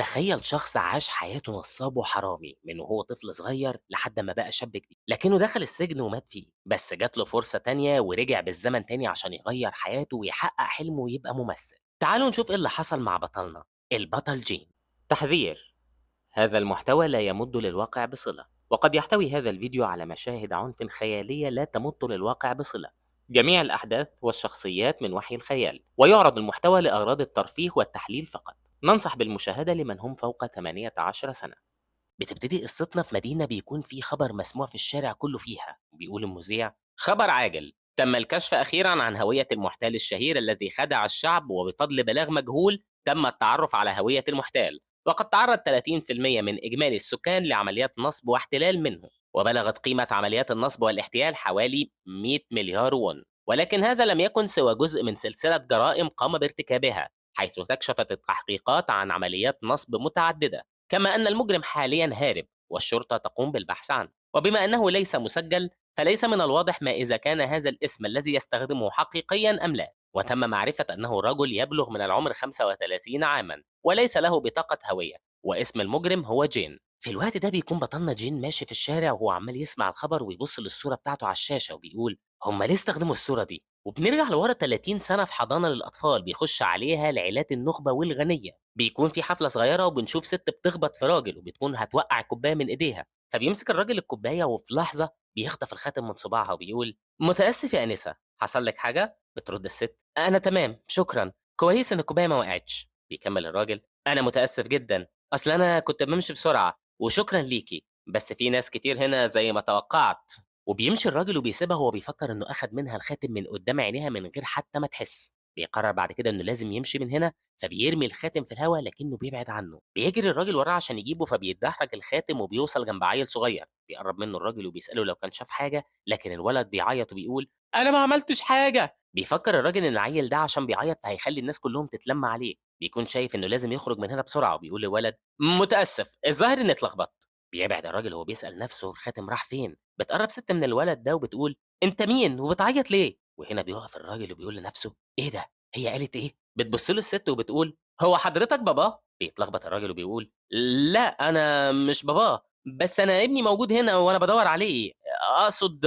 تخيل شخص عاش حياته نصاب وحرامي من وهو طفل صغير لحد ما بقى شاب كبير، لكنه دخل السجن ومات فيه. بس جات له فرصة تانية ورجع بالزمن تاني عشان يغير حياته ويحقق حلمه ويبقى ممثل. تعالوا نشوف ايه اللي حصل مع بطلنا البطل جين. تحذير: هذا المحتوى لا يمد للواقع بصلة، وقد يحتوي هذا الفيديو على مشاهد عنف خيالية لا تمت للواقع بصلة. جميع الأحداث والشخصيات من وحي الخيال، ويعرض المحتوى لأغراض الترفيه والتحليل فقط. ننصح بالمشاهدة لمن هم فوق 18 سنة. بتبتدي قصتنا في مدينة بيكون في خبر مسموع في الشارع كله فيها، بيقول المذيع: خبر عاجل، تم الكشف أخيرا عن هوية المحتال الشهير الذي خدع الشعب، وبفضل بلاغ مجهول تم التعرف على هوية المحتال. وقد تعرض 30% من إجمالي السكان لعمليات نصب واحتلال منه، وبلغت قيمة عمليات النصب والاحتيال حوالي 100 مليار وون. ولكن هذا لم يكن سوى جزء من سلسلة جرائم قام بارتكابها، حيث كشفت التحقيقات عن عمليات نصب متعددة، كما أن المجرم حاليا هارب والشرطة تقوم بالبحث عنه. وبما أنه ليس مسجل، فليس من الواضح ما إذا كان هذا الاسم الذي يستخدمه حقيقيا أم لا. وتم معرفة أنه رجل يبلغ من العمر 35 عاما وليس له بطاقة هوية، واسم المجرم هو جين. في الوقت ده بيكون بطلنا جين ماشي في الشارع وهو عمال يسمع الخبر ويبص للصورة بتاعته على الشاشة وبيقول: هم ليه استخدموا الصورة دي؟ وبنرجع لورا 30 سنة في حضانة للأطفال بيخش عليها العائلات النخبة والغنية. بيكون في حفلة صغيرة وبنشوف ست بتخبط في راجل وبتكون هتوقع الكوباية من إيديها، فبيمسك الراجل الكوباية وفي لحظة بيخطف الخاتم من صباعها وبيقول: متأسف يا أنسة، حصل لك حاجة؟ بترد الست: أنا تمام شكرا، كويس إن الكوباية ما وقعتش. بيكمل الراجل: أنا متأسف جدا، أصل أنا كنت بمشي بسرعة، وشكرا ليكي، بس في ناس كتير هنا زي ما توقعت. وبيمشي الراجل وبيسيبها وهو بيفكر إنه أخد منها الخاتم من قدام عينيها من غير حتى ما تحس. بيقرر بعد كده إنه لازم يمشي من هنا، فبيرمي الخاتم في الهوا لكنه بيبعد عنه. بيجري الراجل وراه عشان يجيبه، فبيتدحرج الخاتم وبيوصل جنب عيل صغير. بيقرب منه الراجل وبيسأله لو كان شاف حاجة، لكن الولد بيعيط وبيقول: أنا ما عملتش حاجة. بيفكر الراجل إن العيل ده عشان بيعيط فهيخلي الناس كلهم تتلم عليه. بيكون شايف إنه لازم يخرج من هنا بسرعة وبيقول للولد: متأسف، الظاهر إني اتلخبطت. بيبعد الراجل وهو بيسأل نفسه الخاتم راح فين. بتقرب ست من الولد ده وبتقول: أنت مين وبتعيط ليه؟ وهنا بيقف الراجل وبيقول لنفسه: إيه ده؟ هي قالت إيه؟ بتبص له الست وبتقول: هو حضرتك باباه؟ بيتلخبط الراجل وبيقول: لا أنا مش باباه، بس أنا ابني موجود هنا وأنا بدور عليه، أقصد.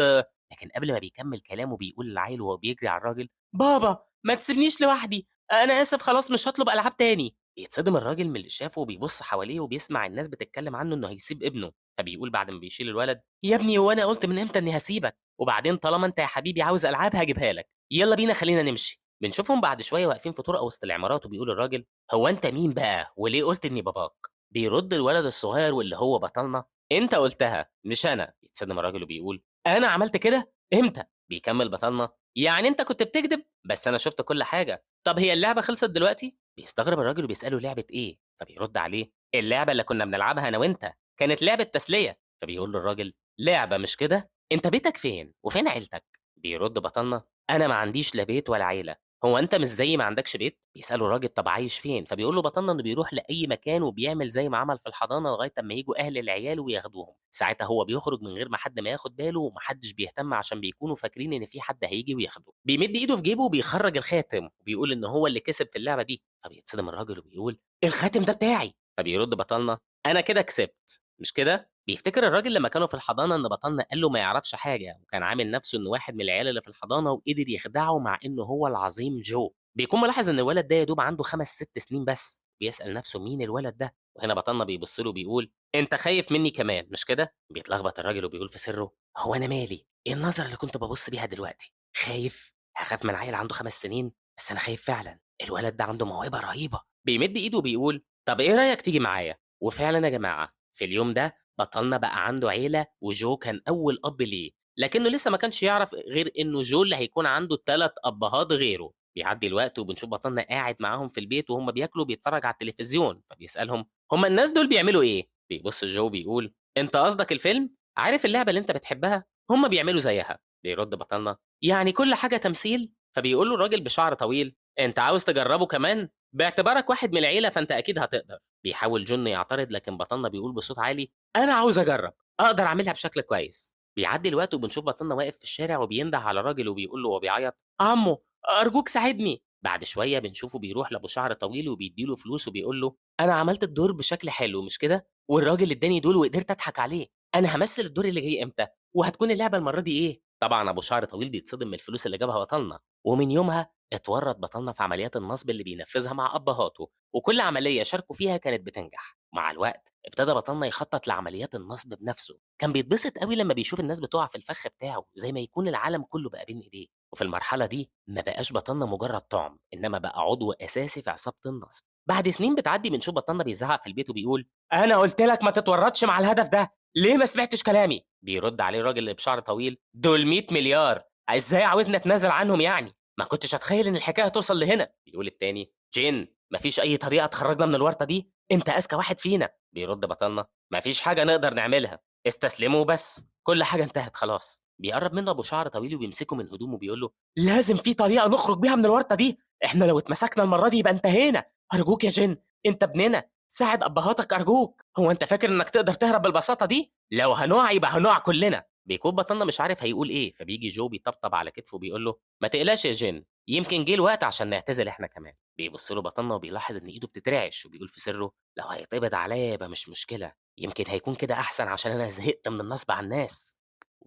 لكن قبل ما بيكمل كلامه بيقول للعيل وهو بيجري على الراجل: بابا ما تسيبنيش لوحدي، أنا آسف خلاص مش هطلب ألعاب تاني. بيتصدم الراجل من اللي شافه وبيبص حواليه وبيسمع الناس بتتكلم عنه إنه هيسيب ابنه. فبيقول بعد ما بيشيل الولد: يا ابني وانا قلت من امتى اني هسيبك؟ وبعدين طالما انت يا حبيبي عاوز العاب هجيبها لك، يلا بينا خلينا نمشي. بنشوفهم بعد شويه واقفين في طرقه وسط العمارات وبيقول الراجل: هو انت مين بقى وليه قلت اني باباك؟ بيرد الولد الصغير واللي هو بطلنا: انت قلتها مش انا. يتصدم الراجل وبيقول: انا عملت كده امتى؟ بيكمل بطلنا: يعني انت كنت بتكذب، بس انا شفت كل حاجه. طب هي اللعبه خلصت دلوقتي؟ بيستغرب الراجل وبيساله: لعبه ايه؟ فبيرد عليه: اللعبه اللي كنا بنلعبها انا وانت، كانت لعبه تسليه. فبيقول له الراجل: لعبة مش كده؟ أنت بيتك فين؟ وفين عيلتك؟ بيرد بطلنا: أنا ما عنديش لا بيت ولا عيلة. هو أنت مش زي ما عندكش بيت؟ بيسأله الراجل: طب عايش فين؟ فبيقول له بطلنا إنه بيروح لأي مكان وبيعمل زي ما عمل في الحضانة لغاية أما يجوا أهل العيال وياخدوهم. ساعتها هو بيخرج من غير ما حد ما ياخد باله ومحدش بيهتم عشان بيكونوا فاكرين إن في حد هيجي وياخده. بيمد إيده في جيبه وبيخرج الخاتم وبيقول إن هو اللي كسب في اللعبة دي. فبيتصدم الراجل وبيقول: الخاتم ده بتاعي. فبيرد بطلنا: أنا كده كسبت مش كده؟ بيفتكر الراجل لما كانوا في الحضانة إن بطلنا قال له ما يعرفش حاجة، وكان عامل نفسه إنه واحد من العيال اللي في الحضانة وقدر يخدعه مع إنه هو العظيم جو. بيكون ملاحظ إن الولد ده يا دوب عنده 5 6 سنين بس. بيسأل نفسه مين الولد ده، وهنا بطلنا بيبص له وبيقول: أنت خايف مني كمان مش كده؟ بيتلخبط الراجل وبيقول في سره: هو أنا مالي؟ إيه النظرة اللي كنت ببص بيها دلوقتي؟ خايف؟ هخاف من عيل عنده 5 سنين؟ بس أنا خايف فعلا، الولد ده عنده موهبة رهيبة. بيمد إيده وبيقول: طب إيه رأيك تيجي معايا؟ وفعلا يا جماعة في اليوم ده بطلنا بقى عنده عيلة، وجو كان أول أب ليه، لكنه لسه ما كانش يعرف غير إنه جو اللي هيكون عنده 3 أبهات غيره. بيعدي الوقت وبنشوف بطلنا قاعد معاهم في البيت وهم بياكلوا بيتفرج على التلفزيون، فبيسألهم: هم الناس دول بيعملوا إيه؟ بيبص جو بيقول: أنت قصدك الفيلم؟ عارف اللعبة اللي أنت بتحبها؟ هم بيعملوا زيها. بيرد بطلنا: يعني كل حاجة تمثيل؟ فبيقول له الراجل بشعر طويل: أنت عاوز تجربه كمان؟ باعتبارك واحد من العيلة فأنت أكيد هتقدر. بيحاول جون يعترض لكن بطلنا بيقول بصوت عالي: أنا عاوز أجرب، أقدر أعملها بشكل كويس. بيعدي الوقت وبنشوف بطلنا واقف في الشارع وبينده على راجل وبيقول له وهو بيعيط: عمو أرجوك ساعدني. بعد شوية بنشوفه بيروح لأبو شعر طويل وبيدّي له فلوس وبيقول له: "أنا عملت الدور بشكل حلو مش كده؟ والراجل ادّاني دول وقدرت أضحك عليه، أنا هامثّل الدور اللي جاي إمتى؟ وهتكون اللعبة المرّة دي إيه؟" طبعًا أبو شعر طويل بيتصدم من الفلوس اللي جابها بطلنا، ومن يومها اتورّط بطلنا في عمليات النصب اللي بينفذها مع أبّهاته، وكل عملية شاركوا فيها كانت بتنجح. مع الوقت ابتدى بطلنا يخطط لعمليات النصب بنفسه، كان بيتبسط أوي لمّا بيشوف الناس بتقع في الفخ بتاعه، زي ما يكون العالم كله بقى بين إيديه. وفي المرحلة دي ما بقاش بطلنا مجرد طعم، إنما بقى عضو أساسي في عصابة النصب. بعد سنين بتعدي بنشوف بطلنا بيزعق في البيت وبيقول: "أنا قلت لك ما تتورطش مع الهدف ده، ليه ما سمعتش كلامي؟" بيرد عليه الراجل اللي بشعر طويل: "دول 100 مليار، إزاي عاوزني أتنازل عنهم يعني؟ ما كنتش أتخيل إن الحكاية توصل لهنا." بيقول التاني: "جين، مفيش أي طريقة تخرجنا من الورطة دي، أنت أذكى واحد فينا." بيرد بطلنا: "مفيش حاجة نقدر نعملها، استسلموا وبس، كل حاجة انتهت خلاص." بيقرب منه أبو شعر طويل وبيمسكه من هدومه وبيقول له: "لازم في طريقة نخرج بيها من الورطة دي، إحنا لو اتمسكنا المرة دي يبقى انتهينا، أرجوك يا جن، أنت ابننا، ساعد أبهاتك أرجوك، هو أنت فاكر إنك تقدر تهرب بالبساطة دي؟ لو هنقع يبقى هنقع كلنا." بيكون بطلنا مش عارف هيقول إيه، فبييجي جو بيطبطب على كتفه وبيقول له: "ما تقلقش يا جن، يمكن جه الوقت عشان نعتزل إحنا كمان." بيبص له بطلنا وبيلاحظ إن إيده بتترعش وبيقول في سره: "لو هيتقبض عليا يبقى مش مشكلة، يمكن هيكون كده أحسن عشان أنا زهقت من النصب على الناس."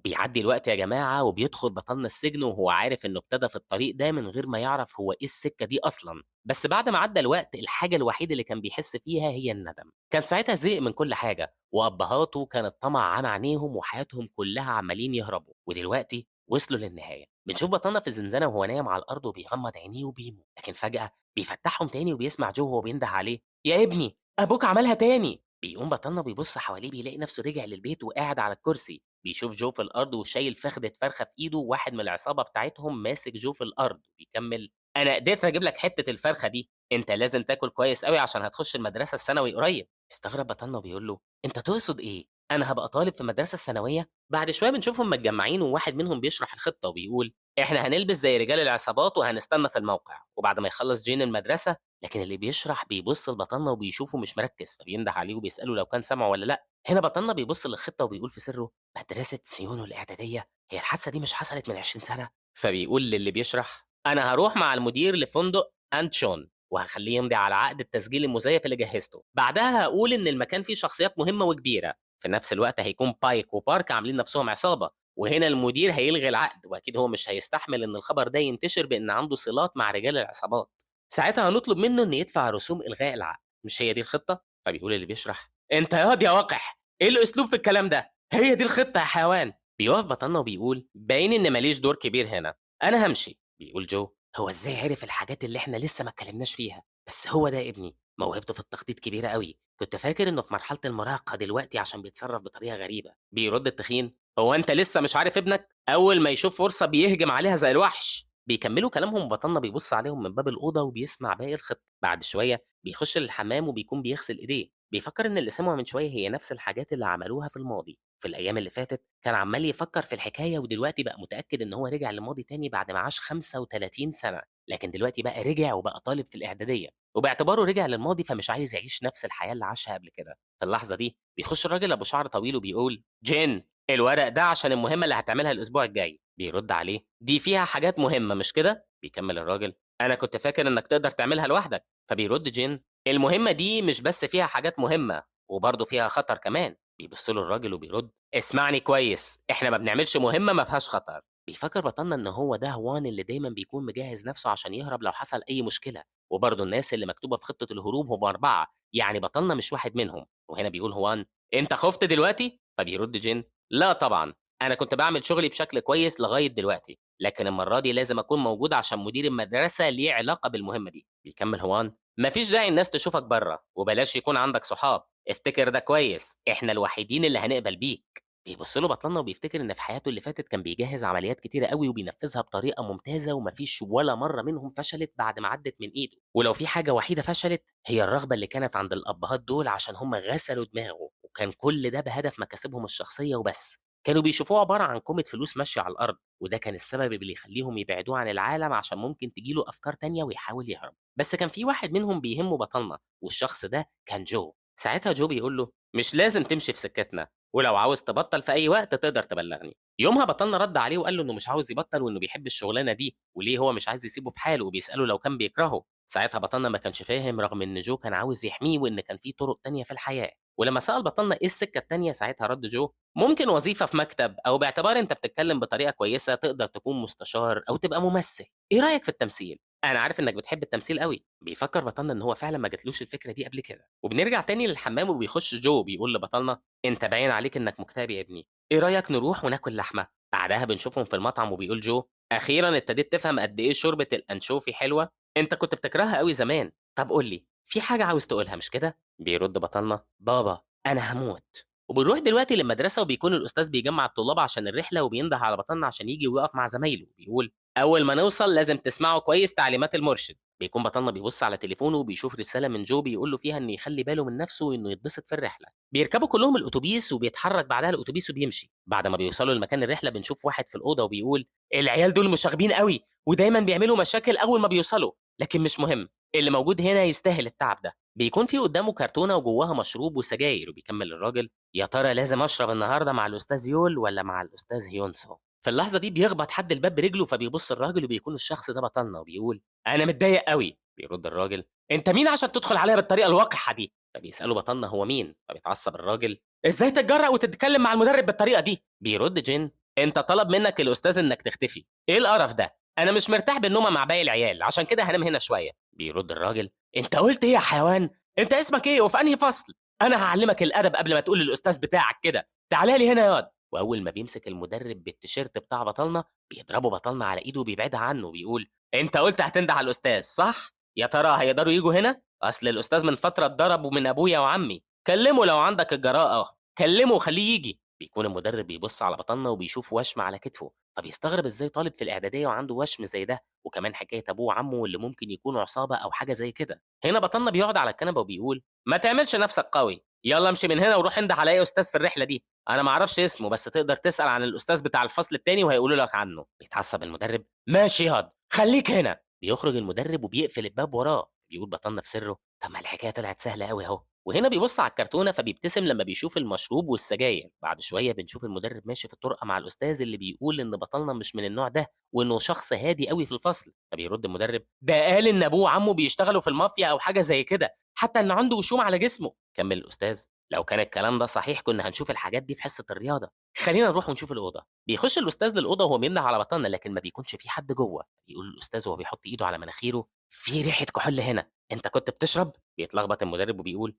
بيعدّي الوقت يا جماعة وبيدخل بطلنا السجن وهو عارف إنه ابتدى في الطريق ده من غير ما يعرف هو إيه السكة دي أصلًا، بس بعد ما عدّى الوقت الحاجة الوحيدة اللي كان بيحس فيها هي الندم، كان ساعتها زهق من كل حاجة، وأبّهاته كان الطمع عامي عينيهم وحياتهم كلّها عمّالين يهربوا، ودلوقتي وصلوا للنهاية. بنشوف بطلنا في الزنزانة وهو نايم على الأرض وبيغمض عينيه وبيموت، لكن فجأة بيفتحهم تاني وبيسمع جو وهو بينده عليه: "يا ابني، أبوك عملها تاني." بيقوم بطلنا بيبُص حواليه بيلاقي نفسه رجع للبيت وقاعد على الكرسي، بيشوف جو في الأرض وشايل فخدة فرخة في إيده وواحد من العصابة بتاعتهم ماسك جو في الأرض، وبيكمّل: "أنا قدرت أجيب لك حتّة الفرخة دي، أنت لازم تاكل كويس أوي عشان هتخش المدرسة الثانوي قريب." استغرب بطلنا وبيقول له: "أنت تقصد إيه؟ أنا هابقى طالب في المدرسة الثانوية؟" بعد شوية بنشوفهم متجمّعين وواحد منهم بيشرح الخطة وبيقول: "إحنا هنلبس زي رجال العصابات وهنستنى في الموقع." وبعد ما يخلّص جين المدرسة، لكن اللي بيشرح بيبُص لبطلنا وبيشوفه مش مركّز، فبينده عليه وبيسأله لو كان سامعه والّا لأ. هنا بطلنا بيبُص للخطة وبيقول في سرّه: "مدرسة سيونو الإعدادية، هي الحادثة دي مش حصلت من 20 سنة؟" فبيقول للي بيشرح: "أنا هاروح مع المدير لفندق أنتشون، وهاخلّيه يمضي على عقد التسجيل المزيف اللي جهّزته، بعدها هاقول إن المكان فيه شخصيات مهمة وكبيرة، في نفس الوقت هيكون بايك وبارك عاملين نفسهم عصابة، وهنا المدير هيلغي العقد، وأكيد هو مش هيستحمل إن الخبر ده ينتشر بإن عنده صِلات مع رجال العصابات، ساعتها هنطلب منه إنه يدفع رسوم إلغاء العقد، مش هي دي الخطة؟" فبيقول اللي بيشرح: "أنت ياض يا وقح، إيه الأسلوب في الكلام ده؟ هي دي الخطة يا حيوان." بيقف بطلنا وبيقول: "باين إن ما ليش دور كبير هنا، أنا هامشي." بيقول جو: "هو إزاي عرف الحاجات اللي إحنا لسه ما اتكلمناش فيها؟ بس هو ده ابني، موهبته في التخطيط كبيرة أوي، كنت فاكر إنه في مرحلة المراهقة دلوقتي عشان بيتصرف بطريقة غريبة." بيرد التخين: "هو أنت لسه مش عارف ابنك؟ أول ما يشوف فرصة بيهجم عليها زي الوحش." بيكملوا كلامهم وبطلنا بيبص عليهم من باب الأوضة وبيسمع باقي الخطة. بعد شوية بيخش للحمام وبيكون بيغسل إيديه، بيفكر إن اللي سمعه من شوية هي نفس الحاجات اللي عملوها في الماضي. في الأيام اللي فاتت كان عمال يفكر في الحكاية ودلوقتي بقى متأكد إن هو رجع للماضي تاني بعد ما عاش 35 سنة، لكن دلوقتي بقى رجع وبقى طالب في الإعدادية، وباعتباره رجع للماضي فمش عايز يعيش نفس الحياة اللي عاشها قبل كده. في اللحظة دي بيخش الراجل أبو شعر طويل وبيقول: "جين، الورق ده عشان المهمة اللي هتعملها الأسبوع الجاي." بيرد عليه: "دي فيها حاجات مهمة مش كده؟" بيكمل الراجل: "أنا كنت فاكر إنك تقدر تعملها لوحدك." فبيرد جين: "المهمة دي مش بس فيها حاجات مهمة، وبرضه فيها خطر كمان." بيبص له الراجل وبيرد: "اسمعني كويس، إحنا ما بنعملش مهمة ما فيهاش خطر." بيفكر بطلنا إن هو ده هوان اللي دايمًا بيكون مجهز نفسه عشان يهرب لو حصل أي مشكلة، وبرضه الناس اللي مكتوبة في خطة الهروب هم 4، يعني بطلنا مش واحد منهم. وهنا بيقول هوان: "أنت خُفت دلوقتي؟" فبيرد جين: "لا طبعًا، أنا كنت باعمل شغلي بشكل كويس لغاية دلوقتي، لكن المرة دي لازم أكون موجود عشان مدير المدرسة ليه علاقة بالمهمة دي." بيكمل هوان: "ما فيش داعي الناس تشوفك برّه، وبلاش يكون عندك صحاب، افتكر ده كويس، إحنا الوحيدين اللي هنقبل بيك." بيبص له بطلنا وبيفتكر إن في حياته اللي فاتت كان بيجهّز عمليات كتيرة أوي وبينفذها بطريقة ممتازة وما فيش ولا مرّة منهم فشلت بعد ما عدِّت من إيده، ولو في حاجة وحيدة فشلت هي الرغبة اللي كانت عند الأبّهات دول عشان هم غسلوا دماغه، وكان كل ده بهدف مكاسبهم الشخصية وبس. كانوا بيشوفوه عبارة عن كومة فلوس ماشية على الأرض، وده كان السبب اللي يخلّيهم يبعدوه عن العالم عشان ممكن تيجي له أفكار تانية ويحاول يهرب. بس كان في واحد منهم بيهمه بطلنا، والشخص ده كان جو. ساعتها جو بيقول له: "مش لازم تمشي في سكتنا، ولو عاوز تبطّل في أي وقت تقدر تبلّغني." يومها بطلنا رد عليه وقال له إنه مش عاوز يبطل وإنه بيحب الشغلانة دي وليه هو مش عايز يسيبه في حاله وبيسأله لو كان بيكرهه. ساعتها بطلنا ما كانش فاهم رغم إن جو كان عاوز يحميه وإن كان في طرق تانية في الحياة. ولما سأل بطلنا إيه السكة التانية ساعتها رد جو ممكن وظيفة في مكتب أو باعتبار أنت بتتكلم بطريقة كويسة تقدر تكون مستشار أو تبقى ممثل. إيه رأيك في التمثيل؟ أنا عارف إنك بتحب التمثيل قوي. بيفكر بطلنا إن هو فعلا ما جاتلوش الفكرة دي قبل كده. وبنرجع تاني للحمام وبيخش جو بيقول لبطلنا أنت باين عليك إنك مكتئب يا ابني. إيه رأيك نروح وناكل لحمة؟ بعدها بنشوفهم في المطعم وبيقول جو أخيرا ابتديت تفهم قد إيه شوربة الأنشوفي حلوة. أنت كنت بتكرهها قوي زمان. طب قول لي في حاجة عاوز تقولها مش كده؟ بيرد بطلنا بابا أنا هموت. وبنروح دلوقتي للمدرسة وبيكون الأستاذ بيجمع الطلاب عشان الرحلة وبينده على بطلنا عشان يجي ويقف مع زمايله بيقول أول ما نوصل لازم تسمعوا كويس تعليمات المرشد. بيكون بطلنا بيبص على تليفونه وبيشوف رسالة من جو بيقول له فيها إنه يخلي باله من نفسه وإنه يتبسط في الرحلة. بيركبوا كلهم الأتوبيس وبيتحرك بعدها الأتوبيس وبيمشي. بعد ما بيوصلوا لمكان الرحلة بنشوف واحد في الأوضة وبيقول العيال دول مشاغبين قوي ودايما بيعملوا مشاكل أول ما بيوصلوا. لكن مش مهم اللي موجود هنا يستاهل التعب ده. بيكون في قدامه كرتونة وجواها مشروب وسجاير وبيكمل الراجل يا ترى لازم أشرب النهاردة مع الأستاذ يول ولا مع الأستاذ هيونسو. في اللحظة دي بيخبط حد الباب برجله فبيبص الراجل وبيكون الشخص ده بطلنا وبيقول أنا متضايق قوي. بيرد الراجل أنت مين عشان تدخل عليا بالطريقة الوقحة دي؟ فبيسأله بطلنا هو مين؟ فبيتعصب الراجل ازاي تتجرأ وتتكلم مع المدرب بالطريقة دي؟ بيرد جين انت طلب منك الاستاذ انك تختفي. ايه القرف ده؟ انا مش مرتاح بالنومه مع باقي العيال عشان كده هنام هنا شويه. بيرد الراجل انت قلت ايه يا حيوان؟ انت اسمك ايه وفي انهي فصل؟ انا هعلمك الادب قبل ما تقول للاستاذ بتاعك كده. تعالى لي هنا يا واد. واول ما بيمسك المدرب بالتيشيرت بتاع بطلنا بيضربه بطلنا على ايده وبيبعدها عنه وبيقول انت قلت هتنده على الاستاذ صح؟ يا ترى هيقدروا يجوا هنا؟ اصل الاستاذ من فتره اتضرب من ابويا وعمي. كلمه لو عندك الجراءه. كلمه وخليه يجي. بيكون المدرب بيبص على بطلنا وبيشوف وشم على كتفه فبيستغرب ازاي طالب في الاعداديه وعنده وشم زي ده وكمان حكايه ابوه وعمه اللي ممكن يكونوا عصابه او حاجه زي كده. هنا بطلنا بيقعد على الكنبه وبيقول ما تعملش نفسك قوي. يلا امشي من هنا وروح انده على اي استاذ في الرحله دي. انا ما اعرفش اسمه بس تقدر تسال عن الاستاذ بتاع الفصل التاني وهيقولوا لك عنه. بيتعصب المدرب ماشي ياض خليك هنا. بيخرج المدرب وبيقفل الباب وراه. بيقول بطلنا في سره طب ما الحكايه طلعت سهله قوي اهو. وهنا بيبص على الكرتونه فبيبتسم لما بيشوف المشروب والسجاير. بعد شويه بنشوف المدرب ماشي في الطرقه مع الاستاذ اللي بيقول ان بطلنا مش من النوع ده وانه شخص هادي قوي في الفصل. فبيرد المدرب ده قال ان ابوه وعمه بيشتغلوا في المافيا او حاجه زي كده حتى ان عنده وشوم على جسمه. كمل الاستاذ لو كان الكلام ده صحيح كنا هنشوف الحاجات دي في حصه الرياضه. خلينا نروح ونشوف الاوضه. بيخش الاستاذ للاوضه وهو بينده على بطلنا لكن ما بيكونش في حد جوه. بيقول الاستاذ وهو بيحط ايده على مناخيره في ريحه كحول هنا. انت كنت بتشرب؟ بيتلخبط المدرب وبيقول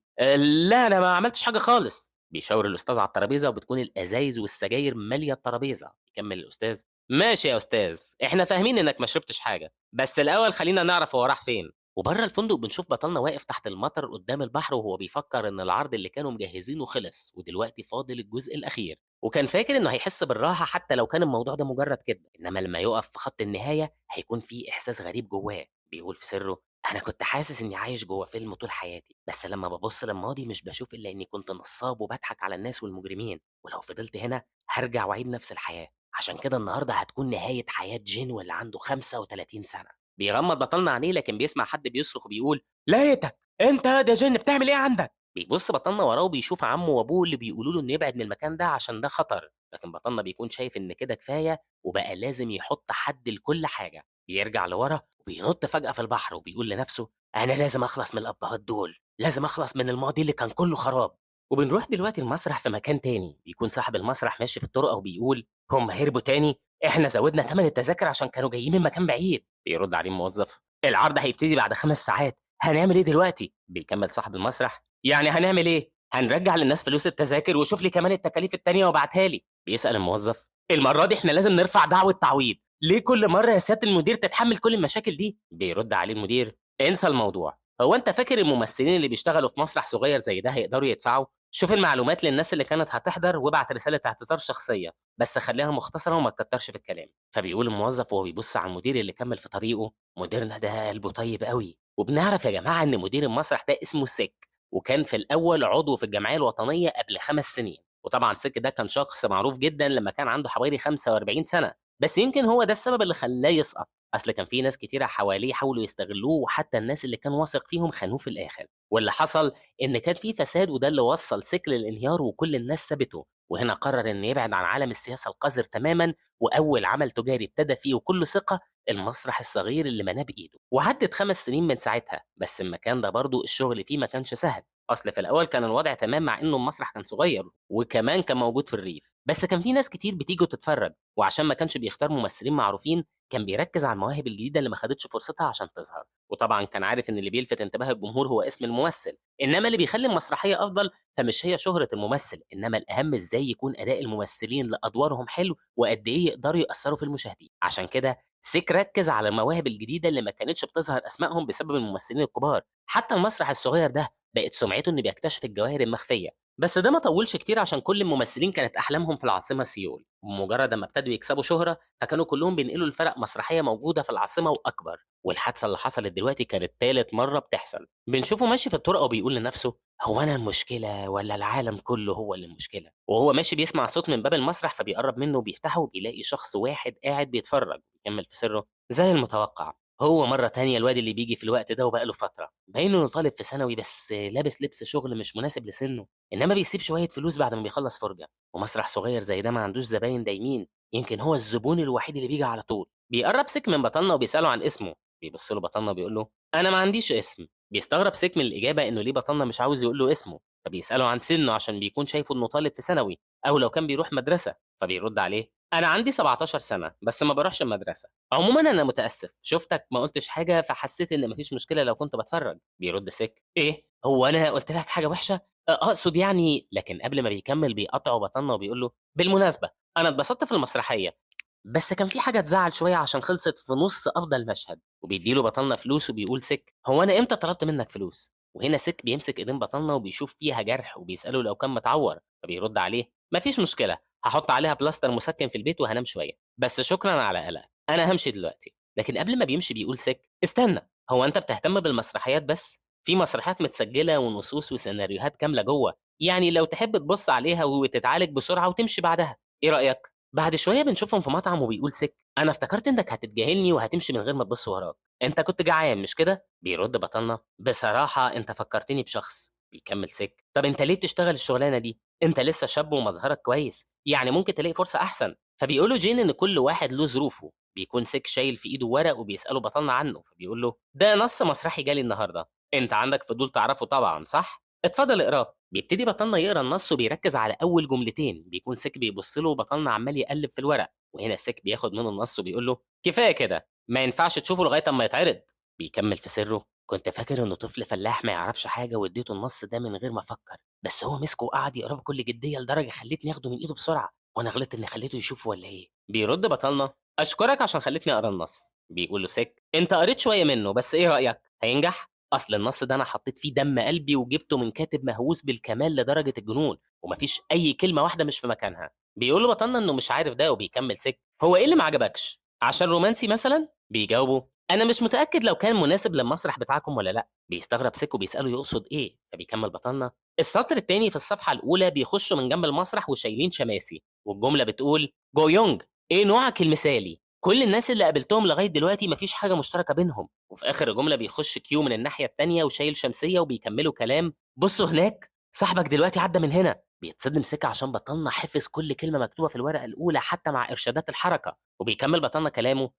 لا انا ما عملتش حاجه خالص. بيشاور الاستاذ على الترابيزه وبتكون الازايز والسجاير ماليه الترابيزه. يكمل الاستاذ ماشي يا استاذ احنا فاهمين انك ما شربتش حاجه بس الاول خلينا نعرف هو راح فين. وبره الفندق بنشوف بطلنا واقف تحت المطر قدام البحر وهو بيفكر ان العرض اللي كانوا مجهزينه خلص ودلوقتي فاضل الجزء الاخير. وكان فاكر انه هيحس بالراحه حتى لو كان الموضوع ده مجرد كده انما لما يقف في خط النهايه هيكون في احساس غريب جواه. بيقول في سره أنا كنت حاسس إني عايش جوّه فيلم طول حياتي، بس لمّا بابُص للماضي مش باشوف إلا إني كنت نصّاب وباضحك على الناس والمجرمين، ولو فضلت هنا هارجع وأعيد نفس الحياة، عشان كده النهارده هتكون نهاية حياة جين واللي عنده 35 سنة. بيغمض بطلنا عينيه لكن بيسمع حد بيصرخ وبيقول لقيتك! أنت ياض يا جن بتعمل إيه عندك؟ بيبُص بطلنا وراه وبيشوف عمه وأبوه اللي بيقولوا له إنه يبعد من المكان ده عشان ده خطر، لكن بطلنا بيكون شايف إن كده كفاية وبقى لازم يحط حد لكل حاجة. بيرجع لورا وبينط فجأة في البحر وبيقول لنفسه أنا لازم أخلص من الأبهات دول، لازم أخلص من الماضي اللي كان كله خراب. وبنروح دلوقتي المسرح في مكان تاني بيكون صاحب المسرح ماشي في الطرقة وبيقول هم هربوا تاني؟ احنا زودنا تمن التذاكر عشان كانوا جايين من مكان بعيد. بيرد عليه الموظف العرض هيبتدي بعد 5 ساعات هنعمل ايه دلوقتي؟ بيكمل صاحب المسرح يعني هنعمل ايه؟ هنرجع للناس فلوس التذاكر وشوف لي كمان التكاليف التانية وابعتها لي. بيسأل الموظف المرة دي احنا لازم نرفع دعوة تعويض. ليه كل مرة يا سيادة المدير تتحمل كل المشاكل دي؟ بيرد عليه المدير انسى الموضوع. هو انت فاكر الممثلين اللي بيشتغلوا في مسرح صغير زي ده هيقدروا يدفعوا؟ شوف المعلومات للناس اللي كانت هتحضر وابعت رسالة اعتذار شخصية بس خليها مختصرة وما تكترش في الكلام. فبيقول الموظف وهو بيبص على المدير اللي كمل في طريقه مديرنا ده قلبه طيب قوي. وبنعرف يا جماعة ان مدير المسرح ده اسمه سك وكان في الاول عضو في الجمعية الوطنية قبل 5 سنين. وطبعا سك ده كان شخص معروف جدا لما كان عنده حوالي 45 سنة بس يمكن هو ده السبب اللي خلاه يسقط. أصل كان في ناس كتيرة حواليه حاولوا يستغلوه وحتى الناس اللي كان واثق فيهم خانوه في الآخر. واللي حصل إن كان في فساد وده اللي وصل سيك للانهيار وكل الناس سابته. وهنا قرر إنه يبعد عن عالم السياسة القذر تمامًا، وأول عمل تجاري ابتدى فيه وكُلّ ثقة المسرح الصغير اللي بناه بإيده، وعدِّت 5 سنين من ساعتها، بس المكان ده برضه الشغل فيه ما كانش سهل، أصل في الأول كان الوضع تمام مع إنه المسرح كان صغير، وكمان كان موجود في الريف، بس كان في ناس كتير بتيجي وتتفرّج، وعشان ما كانش بيختار ممثلين معروفين، كان بيركّز على المواهب الجديدة اللي ما خدتش فرصتها عشان تظهر، وطبعًا كان عارف إن اللي بيلفت انتباه الجمهور هو اسم الممثل، إنما اللي بيخلّي المسرحية أفضل فمش هي شهرة الممثل، إنما الأهم إزاي يكون أداء الممثلين لأدوارهم حلو وقد إيه يقدروا يأثّروا في المشاهدين، عشان كده سيك ركّز على المواهب الجديدة اللي ما كانتش بتظهر أسمائهم بسبب الممثلين الكبار، حتى المسرح الصغير ده بقت سمعته إنه بيكتشف الجواهر المخفية، بس ده ما طوّلش كتير عشان كل الممثلين كانت أحلامهم في العاصمة سيول، ومجرد أمّا ابتدوا يكسبوا شهرة فكانوا كلّهم بينقلوا لفرق مسرحية موجودة في العاصمة وأكبر، والحادثة اللي حصلت دلوقتي كانت تالت مرّة بتحصل، بنشوفه ماشي في الطرقة وبيقول لنفسه: "هو أنا المشكلة والّا العالم كلّه هو اللي المشكلة؟" وهو ماشي بيسمع صوت من باب المسرح فبيقرّب منه وبيفتحه وبيلاقي شخص واحد قاعد بيتفرّج، بيكمّل في سرّه: "زي المتوقع، هو مرّة تانية الواد اللي بييجي في الوقت ده وبقى له فترة، باين إنه طالب في ثانوي بس لابس لبس شغل مش مناسب لسنّه، إنّما بيسيب شوية فلوس بعد ما بيخلّص فرجة، ومسرح صغير زي ده ما عندوش زباين دايمين، يمكن هو الزبون الوحيد اللي بييجي على طول." بيقرّب سِك من بطنّة وبيسأله عن اسمه، بيبُص له بطنّة وبيقول له: "أنا ما عنديش اسم." بيستغرب سِك من الإجابة إنه ليه بطنّة مش عاوز يقول له اسمه، فبيسأله عن سِنّه عشان بيكون شايفه إنه طالب في ثانوي أو لو كان بيروح مدرسة، فبيرُد عليه: "أنا عندي 17 سَنة، بس ما باروحش المدرسة. عمومًا أنا متأسف، شُفتك ما قُلتش حاجة فحسّيت إن ما فيش مشكلة لو كنت باتفرّج." بيرُد سِك: "إيه؟ هو أنا قُلت لك حاجة وِحشة؟ أقصد يعني" لكن قبل ما بيكمّل بيقاطعه بطنّة وبيقول له: "بالمناسبة أنا اتبسطت في المسرحية، بس كان في حاجة تزعّل شوية عشان خلصت في نُص أفضل مشهد." وبيدّي له بطنّة فلوس وبيقول سِك: "هو أنا إمتى طلبت منّك فلوس؟" وهنا سِك بيمسك إيدين بطنّة وبيشوف فيها جرح وبيسأله لو كان متعوّر، فبيرُد عليه: "ما فيش مشكلة، هاحُط عليها بلاستر مسكّن في البيت وهانام شوية، بس شكرًا على قلقك، أنا هامشي دلوقتي." لكن قبل ما بيمشي بيقول سِك: "استنى، هو أنت بتهتم بالمسرحيات بس؟ في مسرحيات متسجّلة ونصوص وسيناريوهات كاملة جوّه، يعني لو تحب تبُص عليها وتتعالج بسرعة وتمشي بعدها، إيه رأيك؟" بعد شوية بنشوفهم في مطعم وبيقول سِك: "أنا افتكرت إنك هتتجاهلني وهتمشي من غير ما تبُص وراك، أنت كنت جعان مش كده؟" بيرُد بطنّة: "بصراحة أنت فكّرتني بشخص." بيكمّل سِك: "طَب أنت ليه بتشتغل الشغلانة دي؟ أنت لسه شاب ومظهرك كويس، يعني ممكن تلاقي فرصة أحسن." فبيقول له جين إن كل واحد له ظروفه، بيكون سِك شايل في إيده ورق وبيسأله بطنّة عنه، فبيقول له: "ده نَص مسرحي جالي النهارده، أنت عندك فضول تعرفه طبعًا صح؟ اتفضل اقراه." بيبتدي بطنّة يقرا النص وبيركّز على أول جملتين، بيكون سِك بيبُص له وبطنّة عمّال يقلِّب في الورق، وهنا سِك بياخد منه النص وبيقول له: "كفاية كده، ما ينفعش تشوفه لغاية أمّا يتعرض." بيكمّل في سرّه: "كنت فاكر إنه طفل فلاح ما يعرفش حاجة وادّيته النص ده من غير ما أفكّر، بس هو مسكه وقعد يقراه بكل جدية لدرجة خلّتني آخده من إيده بسرعة، وأنا غلطت إني خلّيته يشوفه والّا إيه؟" بيرُد بطلنا: "أشكرك عشان خلّيتني أقرا النص." بيقول له سِك: "أنت قريت شوية منه، بس إيه رأيك، هينجح؟ أصل النص ده أنا حطّيت فيه دم قلبي وجِبته من كاتب مهووس بالكمال لدرجة الجنون، وما فيش أي كلمة واحدة مش في مكانها." بيقول له بطلنا إنه مش عارف ده وبيكمّل سِك: "هو إيه اللي ما عجبكش، عشان رومانسي مثلًا؟" بيجاوبه: "أنا مش متأكد لو كان مناسب للمسرح بتاعكم والّا لأ." بيستغرب سِك وبيسأله يقصد إيه، فبيكمّل بطلنا: "السطر التاني في الصفحة الأولى بيخشوا من جنب المسرح وشايلين شماسي، والجملة بتقول: جو يونج إيه نوعك المثالي؟ كل الناس اللي قابلتهم لغاية دلوقتي ما فيش حاجة مشتركة بينهم." وفي آخر الجملة بيخش كيو من الناحية التانية وشايل شمسية وبيكمّلوا كلام: "بُصّوا هناك، صاحبك دلوقتي عدّى من هنا." بيتصدم سِكا عشان بطلنا حفظ كل كلمة مكتوبة في الورقة الأولى حتى مع إرشادات الحركة، وبيكمّل بطلنا كلامه: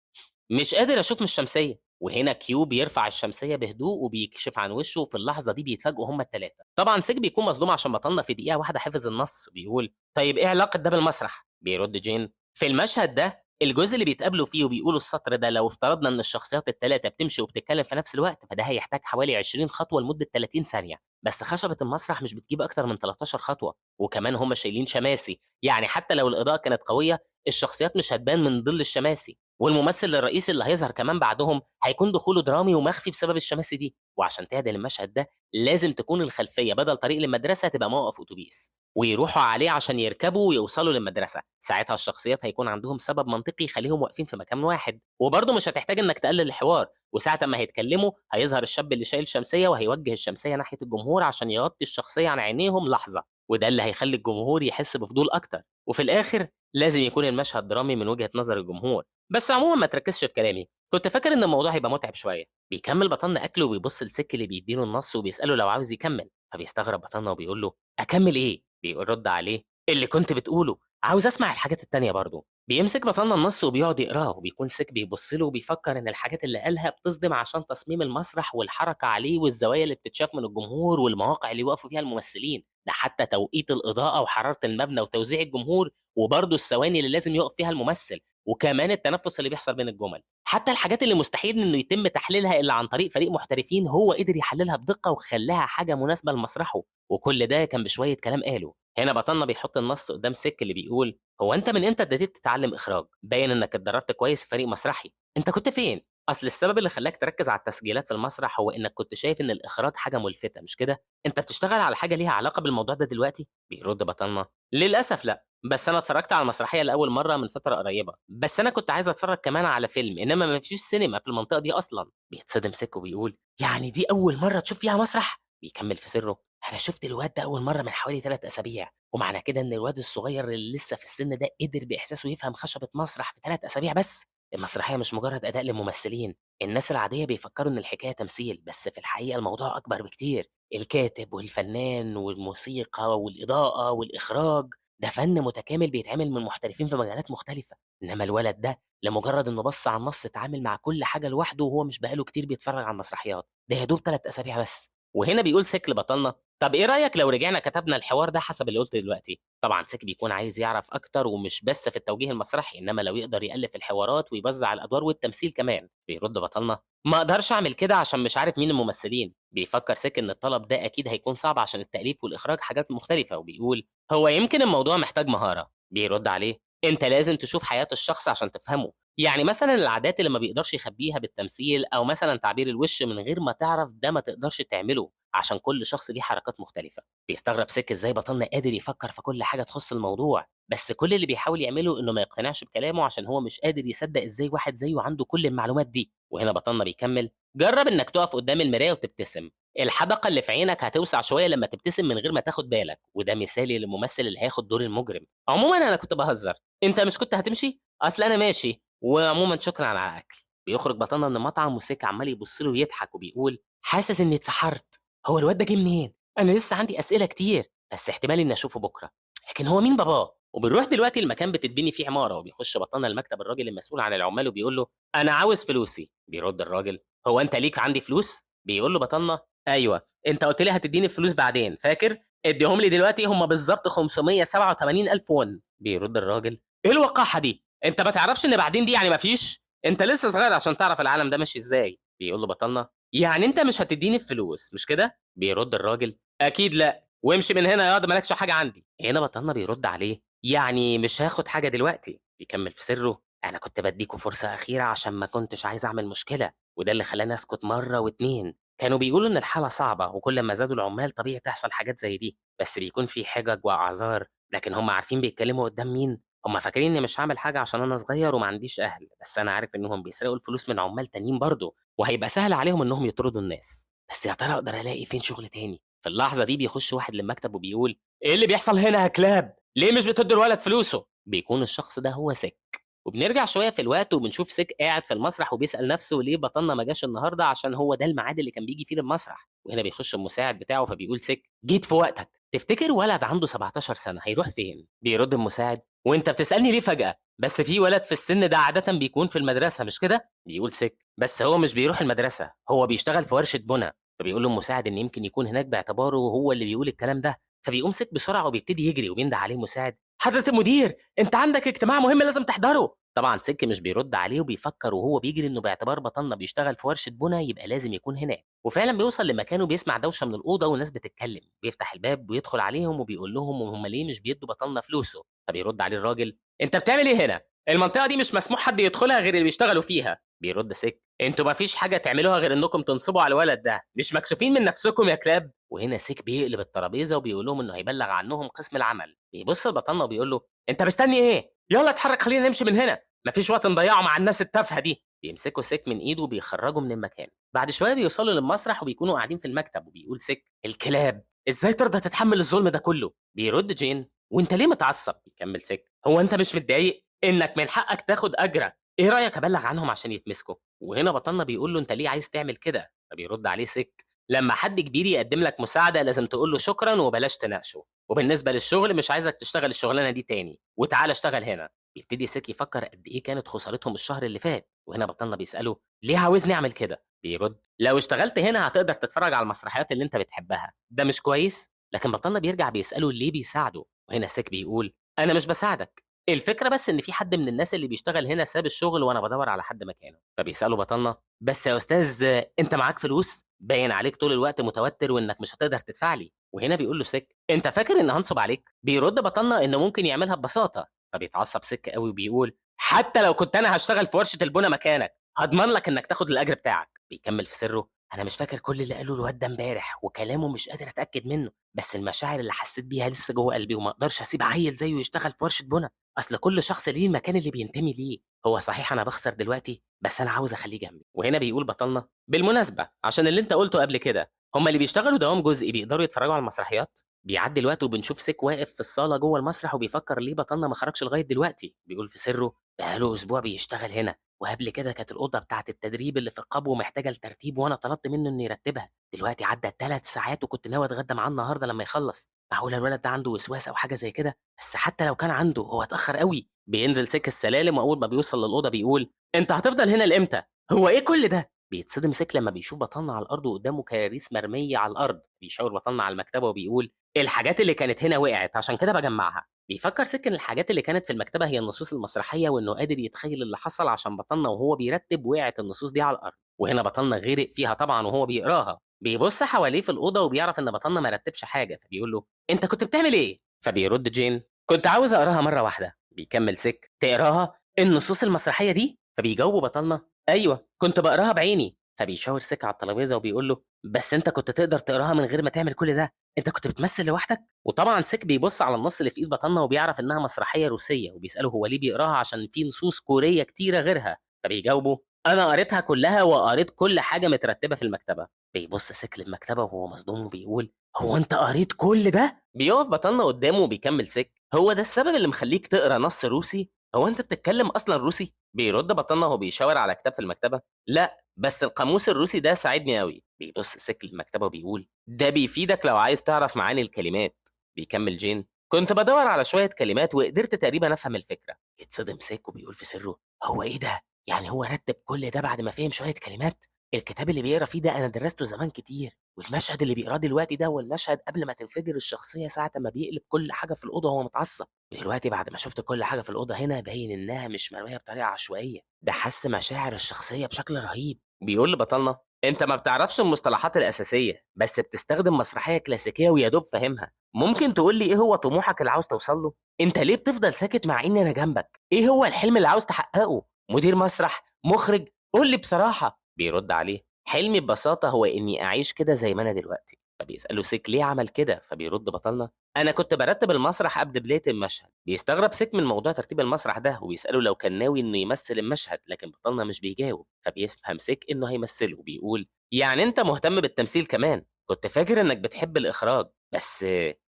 "مش قادر أشوف من الشمسية." وهنا كيو بيرفع الشمسية بهدوء وبيكشف عن وشه وفي اللحظة دي بيتفاجئوا هُم ال3. طبعًا سيك بيكون مصدوم عشان بطلنا في دقيقة واحدة حفظ النص وبيقول: "طيب إيه علاقة ده بالمسرح؟" بيرد جين: "في المشهد ده الجزء اللي بيتقابلوا فيه وبيقولوا السطر ده لو افترضنا إن الشخصيات ال3 بتمشي وبتتكلم في نفس الوقت فده هيحتاج حوالي 20 خطوة لمدة 30 ثانية، بس خشبة المسرح مش بتجيب أكتر من 13 خطوة، وكمان هُم شايلين شماسي، يعني حتى لو الإضاءة كانت قوية الشخصيات مش هتبان من ضِل الشماسي." والممثل الرئيسي اللي هيظهر كمان بعدهم هيكون دخوله درامي ومخفي بسبب الشماسي دي، وعشان تعدل المشهد ده لازم تكون الخلفية بدل طريق للمدرسة تبقى موقف أوتوبيس، ويروحوا عليه عشان يركبوا ويوصلوا للمدرسة، ساعتها الشخصيات هيكون عندهم سبب منطقي يخليهم واقفين في مكان واحد، وبرضه مش هتحتاج إنك تقلل الحوار، وساعة ما هيتكلموا هيظهر الشاب اللي شايل شمسية وهيوجه الشمسية ناحية الجمهور عشان يغطي الشخصية عن عينيهم لحظة، وده اللي هيخلي الجمهور يحس بفضول أكتر، وفي الآخر لازم يكون المشهد درامي من وجهة نظر الجمهور. بس عمومًا ما تركّزش في كلامي، كنت فاكر إن الموضوع هيبقى متعب شوية. بيكمّل بطلنا أكله وبيبُص لسِك اللي بيدّي له النص وبيسأله لو عاوز يكمّل، فبيستغرب بطلنا وبيقول له: "أكمّل إيه؟" بيرُد عليه: اللي كنت بتقوله، عاوز أسمع الحاجات التانية برضه. بيمسك بطلنا النص وبيقعد يقراه، وبيكون سيك بيبص له وبيفكر إن الحاجات اللي قالها بتصدم عشان تصميم المسرح والحركة عليه والزوايا اللي بتتشاف من الجمهور والمواقع اللي وقفوا فيها الممثلين، ده حتى توقيت الإضاءة وحرارة المبنى وتوزيع الجمهور، وبرضه الثواني اللي لازم يقف فيها الممثل، وكمان التنفس اللي بيحصل بين الجمل. حتى الحاجات اللي مستحيل إنه يتم تحليلها إلا عن طريق فريق محترفين هو قدر يحللها بدقة وخلاها حاجة مناسبة لمسرحه، وكل ده كان بشوية كلام قاله. هنا بطلنا بيحط النص قدام سك اللي بيقول: هو انت من امتى ابتديت تتعلم اخراج؟ باين انك اتدربت كويس في فريق مسرحي. انت كنت فين؟ اصل السبب اللي خلاك تركز على التسجيلات في المسرح هو انك كنت شايف ان الاخراج حاجه ملفته، مش كده؟ انت بتشتغل على حاجه ليها علاقه بالموضوع ده دلوقتي؟ بيرد بطلنا: للاسف لا، بس انا اتفرجت على المسرحيه لاول مره من فتره قريبه، بس انا كنت عايز اتفرج كمان على فيلم، انما ما فيش سينما في المنطقه دي اصلا. بيتصدم سك وبيقول: يعني دي اول مره تشوف فيها مسرح؟ بيكمل في سره: انا شفت الواد ده اول مره من حوالي 3 اسابيع، ومعنى كده إن الواد الصغير اللي لسه في السن ده قدر بإحساسه يفهم خشبة مسرح في 3 أسابيع بس؟ المسرحية مش مجرد أداء للممثلين، الناس العادية بيفكروا إن الحكاية تمثيل، بس في الحقيقة الموضوع أكبر بكتير، الكاتب والفنان والموسيقى والإضاءة والإخراج ده فن متكامل بيتعمل من محترفين في مجالات مختلفة، إنما الولد ده لمجرد إنه بص على النص اتعامل مع كل حاجة لوحده وهو مش بقاله كتير بيتفرج على المسرحيات، ده يا دوب 3 أسابيع بس. وهنا بيقول سيك لبطلنا: طب إيه رأيك لو رجعنا كتبنا الحوار ده حسب اللي قُلته دلوقتي؟ طبعًا سيك بيكون عايز يعرف أكتر ومش بس في التوجيه المسرحي، إنما لو يقدر يألف الحوارات ويوزّع الأدوار والتمثيل كمان. بيرد بطلنا: ما أقدرش أعمل كده عشان مش عارف مين الممثلين. بيفكّر سيك إن الطلب ده أكيد هيكون صعب عشان التأليف والإخراج حاجات مختلفة، وبيقول: هو يمكن الموضوع محتاج مهارة. بيرد عليه: أنت لازم تشوف حياة الشخص عشان تفهمه، يعني مثلًا العادات اللي ما بيقدرش يخبّيها بالتمثيل، أو مثلًا تعبير الوش من غير ما تعرف ده ما تقدرش تعمله، عشان كل شخص ليه حركات مختلفة. بيستغرب سِك إزاي بطلنا قادر يفكّر في كل حاجة تخُص الموضوع، بس كل اللي بيحاول يعمله إنه ما يقتنعش بكلامه عشان هو مش قادر يصدّق إزاي واحد زيه عنده كل المعلومات دي. وهنا بطلنا بيكمّل: جرّب إنّك تُقف قدّام المراية وتبتسم، الحدقة اللي في عينك هتوسع شوية لمّا تبتسم من غير ما تاخد بالك، وده مثالي للممثل اللي هياخد دور المجرم. عمومًا أنا كنت باهزّر، أنت مش كنت هتمشي؟ أصل أنا ماشي، وعمومًا شكرًا على الأكل. بيخرج بطلنا من المطعم وسِك عمّال يبُص له ويضحك وبيقول: حاسس إنّي اتسحرت، هو الواد ده جه منين؟ أنا لسه عندي أسئلة كتير، بس احتمال إني أشوفه بكرة، لكن هو مين باباه؟ وبنروح دلوقتي لمكان بتتبني فيه عمارة، وبيخش بطلنا لمكتب الراجل المسؤول عن العمال وبيقول له: أنا عاوز فلوسي. بيرد الراجل: هو أنت ليك عندي فلوس؟ بيقول له بطلنا: أيوه، أنت قلت لي هتديني الفلوس بعدين، فاكر؟ اديهم لي دلوقتي، هم بالظبط 587,000 وون. بيرد الراجل: إيه الوقاحة دي؟ أنت ما تعرفش إن بعدين دي يعني ما فيش؟ أنت لسه صغير عشان تعرف العالم ده ماشي إزاي. بيقول له بطلنا: يعني أنت مش هتديني الفلوس مش كده؟ بيرد الراجل: أكيد لأ، وامشي من هنا ياض، ما لكش حاجة عندي. هنا بطلنا بيرد عليه: يعني مش هاخد حاجة دلوقتي. بيكمل في سره: أنا كنت بديكوا فرصة أخيرة عشان ما كنتش عايز أعمل مشكلة، وده اللي خلاني أسكت مرة واتنين. كانوا بيقولوا إن الحالة صعبة وكل ما زادوا العمال طبيعي تحصل حاجات زي دي، بس بيكون في حجج وأعذار، لكن هم عارفين بيتكلموا قدام مين. هم فاكرين إني مش هاعمل حاجة عشان أنا صغير وما عنديش أهل، بس أنا عارف إنهم بيسرقوا الفلوس من عمال تانيين برضه، وهيبقى سهل عليهم إنهم يطردوا الناس. بس يا ترى أقدر ألاقي فين شغل تاني؟ في اللحظة دي بيخش واحد للمكتب وبيقول: إيه اللي بيحصل هنا يا كلاب؟ ليه مش بتدوا الولد فلوسه؟ بيكون الشخص ده هو سِك. وبنرجع شوية في الوقت وبنشوف سِك قاعد في المسرح وبيسأل نفسه ليه بطلنا ما جاش النهارده، عشان هو ده الميعاد اللي كان بييجي فيه للمسرح. وهنا بيخش المساعد بتاعه فبيقول سِك: جيت في وقتك، تفتكر ولد عنده 17 سنة هيروح فين؟ بيرد المساعد: وأنت بتسألني ليه فجأة؟ بس في ولد في السن ده عادةً بيكون في المدرسة مش كده؟ بيقول سِك: بس هو مش بيروح المدرسة، هو بيشتغل في ورشة بُنا. فبيقول له المساعد إن يمكن يكون هناك باعتباره هو اللي بيقول الكلام ده. فبيقوم سِك بسرعة وبيبتدي يجري وبينده عليه المساعد: حضرة المدير، أنت عندك اجتماع مهم لازم تحضره. طبعًا سِك مش بيرد عليه وبيفكر وهو بيجري إنه باعتبار بطلنا بيشتغل في ورشة بُنا يبقى لازم يكون هناك، وفعلًا بيوصل لمكانه بيسمع دوشة من الأوضة وناس بتتكلم، بيفتح الباب ويدخل عليهم وبيقول لهم هم ليه مش بيدّوا بطلنا فلوسه. فبيرد عليه الراجل: أنت بتعمل إيه هنا؟ المنطقة دي مش مسموح حد يدخلها غير اللي بيشتغلوا فيها. بيرد سِك: أنتم ما فيش حاجة تعملوها غير إنكم تنصبوا على الولد ده، مش مكسوفين من نفسكم يا كلاب؟ وهنا سِك بيقلب الترابيزة وبيقول لهم إنه هيبلغ عنهم قسم العمل. بيبص لبطلنا وبيقول له: أنت مستني إيه؟ يالّا اتحرك خلينا نمشي من هنا، ما فيش وقت نضيّعه مع الناس التافهة دي. بيمسكوا سِك من إيده وبيخرّجوا من المكان. بعد شوية بيوصلوا للمسرح وبيكونوا قاعدين في المكتب وبيقول سِك: الكلاب، إزاي ترضى تتحمل الظلم ده كله؟ بيرد جين: وأنت ليه متعصب؟ بيكمل سِك: هو أنت مش متضايق؟ إنك من حقك تاخد أجرك، إيه رأيك أبلّغ عنهم عشان يتمسكوا؟ وهنا بطلنا بيقول له: أنت ليه عايز تعمل كده؟ فبيرد عليه سِك: لمّا حد كبير يقدّم لك مساعدة لازم تقول له شكرًا وبلاش تناقشه. وبالنسبة للشغل مش عايزك تشتغل الشغلانة دي تاني وتعالَ اشتغل هنا. بيبتدي سيك يفكر قد إيه كانت خسارتهم الشهر اللي فات، وهنا بطلنا بيسأله ليه عاوزني أعمل كده؟ بيرد لو اشتغلت هنا هتقدر تتفرج على المسرحيات اللي أنت بتحبها، ده مش كويس؟ لكن بطلنا بيرجع بيسأله ليه بيساعده، وهنا سيك بيقول أنا مش باساعدك، الفكرة بس إن في حد من الناس اللي بيشتغل هنا ساب الشغل وأنا بادوّر على حد مكانه. فبيسأله بطلنا بس يا أستاذ أنت معاك فلوس؟ باين عليك طول الوقت متوتر وإنك مش هتقدر تدفع لي. وهنا بيقول له سِك أنت فاكر إني هانصب عليك؟ بيرد بطلنا إنه ممكن يعملها ببساطة. فبيتعصب سِك أوي وبيقول حتى لو كنت أنا هاشتغل في ورشة البُنا مكانك، هاضمن لك إنك تاخد الأجر بتاعك. بيكمل في سره أنا مش فاكر كل اللي قاله الواد ده امبارح وكلامه مش قادر أتأكد منه، بس المشاعر اللي حسيت بيها لسه جوه قلبي وما أقدرش أسيب عيل زيه يشتغل في ورشة بُنا. أصل كل شخص ليه المكان اللي بينتمي ليه، هو صحيح أنا باخسر دلوقتي بس أنا عاوز أخليه جنبي. وهنا بيقول بطلنا بالمناسبة عشان اللي أنت قُلته قبل كده، هم اللي بيشتغلوا دوام جزئي بيقدروا يتفرجوا على المسرحيات؟ بيعدّي الوقت وبنشوف سيك واقف في الصالة جوّه المسرح وبيفكّر ليه بطلنا ما خرجش لغاية دلوقتي. بيقول في سِرّه بقى له أسبوع بيشتغل هنا، وقبل كده كانت الأوضة بتاعة التدريب اللي في القبو محتاجة لترتيب وأنا طلبت منه إنه يرتّبها، دلوقتي عدّى 3 ساعات وكنت ناوي أتغدى معاه النهارده لمّا يخلّص. معقولة الولد ده عنده وسواس أو حاجة زي كده؟ بس حتى لو كان عنده هو اتأخّر أوي. بينزل سيك السلالم وأول ما بيوصل للأوضة بيقول أنت هتفضل هنا لإمتى؟ هو إيه كل ده؟ بيتصدم سيك لمّا بيشوف بطلنا على الأرض وقدّامه كراريس مرمية على الأرض، بيشاور بطلنا على المكتبة وبيقول الحاجات اللي كانت هنا وقعت عشان كده باجمّعها. بيفكّر سِك إن الحاجات اللي كانت في المكتبة هي النصوص المسرحية وإنه قادر يتخيّل اللي حصل عشان بطلنا وهو بيرتّب وقعت النصوص دي على الأرض، وهنا بطلنا غِرق فيها طبعًا وهو بيقراها. بيبُص حواليه في الأوضة وبيعرف إن بطلنا ما رتّبش حاجة، فبيقول له: "أنت كنت بتعمل إيه؟" فبيرُد جين: "كنت عاوز أقراها مرّة واحدة." بيكمّل سِك: "تقراها؟ النصوص المسرحية دي؟" فبيجاوبه بطلنا: "أيوه، كنت باقراها بعيني." فبيشاور سِك على الترابيزة وبيقول له: "بس أنت كنت تقدر تقراها من غير ما تعمل كل ده، أنت كنت بتمثّل لوحدك؟" وطبعًا سِك بيبُص على النص اللي في إيد بطلنا وبيعرف إنها مسرحية روسية، وبيسأله هو ليه بيقراها عشان في نصوص كورية كتيرة غيرها. فبيجاوبه: "أنا قريتها كلّها وقريت كل حاجة مترتبة في المكتبة." بيبُص سِك للمكتبة وهو مصدوم وبيقول: "هو أنت قريت كل ده؟" بيقف بطلنا قدّامه وبيكمّل سِك: "هو ده السبب اللي مخلّيك تقرا نص روسي؟ هو أنت بتتكلم أصلًا روسي؟" بيرد بطلنا وهو بيشاور على كتاب في المكتبة: "لأ، بس القاموس الروسي ده ساعدني أوي." بيبُص سِك للمكتبة وبيقول: "ده بيفيدك لو عايز تعرف معاني الكلمات." بيكمّل جين: "كنت بادوّر على شوية كلمات وقدرت تقريبًا أفهم الفكرة." يتصدم سِك وبيقول في سِرّه: "هو إيه ده؟ يعني هو رتّب كل ده بعد ما فهم شوية كلمات؟ الكتاب اللي بيقرا فيه ده أنا درسته زمان كتير، والمشهد اللي بيقراه دلوقتي ده هو المشهد قبل ما تنفجر الشخصية ساعة أمّا بيقلب كل حاجة في الأوضة وهو متعصب، ودلوقتي بعد ما شُفت كل حاجة في الأوضة هنا باين إنها مش مرمية بطريقة عشوائية، ده حَس مشاعر الشخصية بشكل رهيب." بيقول لبطلنا: "أنت ما بتعرفش المصطلحات الأساسية، بس بتستخدم مسرحية كلاسيكية ويا دوب فاهمها. ممكن تقول لي إيه هو طموحك اللي عاوز توصل له؟ أنت ليه بتفضل ساكت مع إني أنا جنبك؟ إيه هو الحلم اللي عاوز تحققه؟ مدير مسرح؟ مخرج؟ قُل لي بصراحة." بيرد عليه: "حلمي ببساطة هو إني أعيش كده زي ما أنا دلوقتي." فبيسأله سيك ليه عمل كده؟ فبيرد بطلنا: "أنا كنت بارتب المسرح قبل بداية المشهد." بيستغرب سيك من موضوع ترتيب المسرح ده وبيسأله لو كان ناوي إنه يمثل المشهد، لكن بطلنا مش بيجاوب. فبيفهم سيك إنه هيمثله وبيقول: "يعني أنت مهتم بالتمثيل كمان؟ كنت فاكر إنك بتحب الإخراج، بس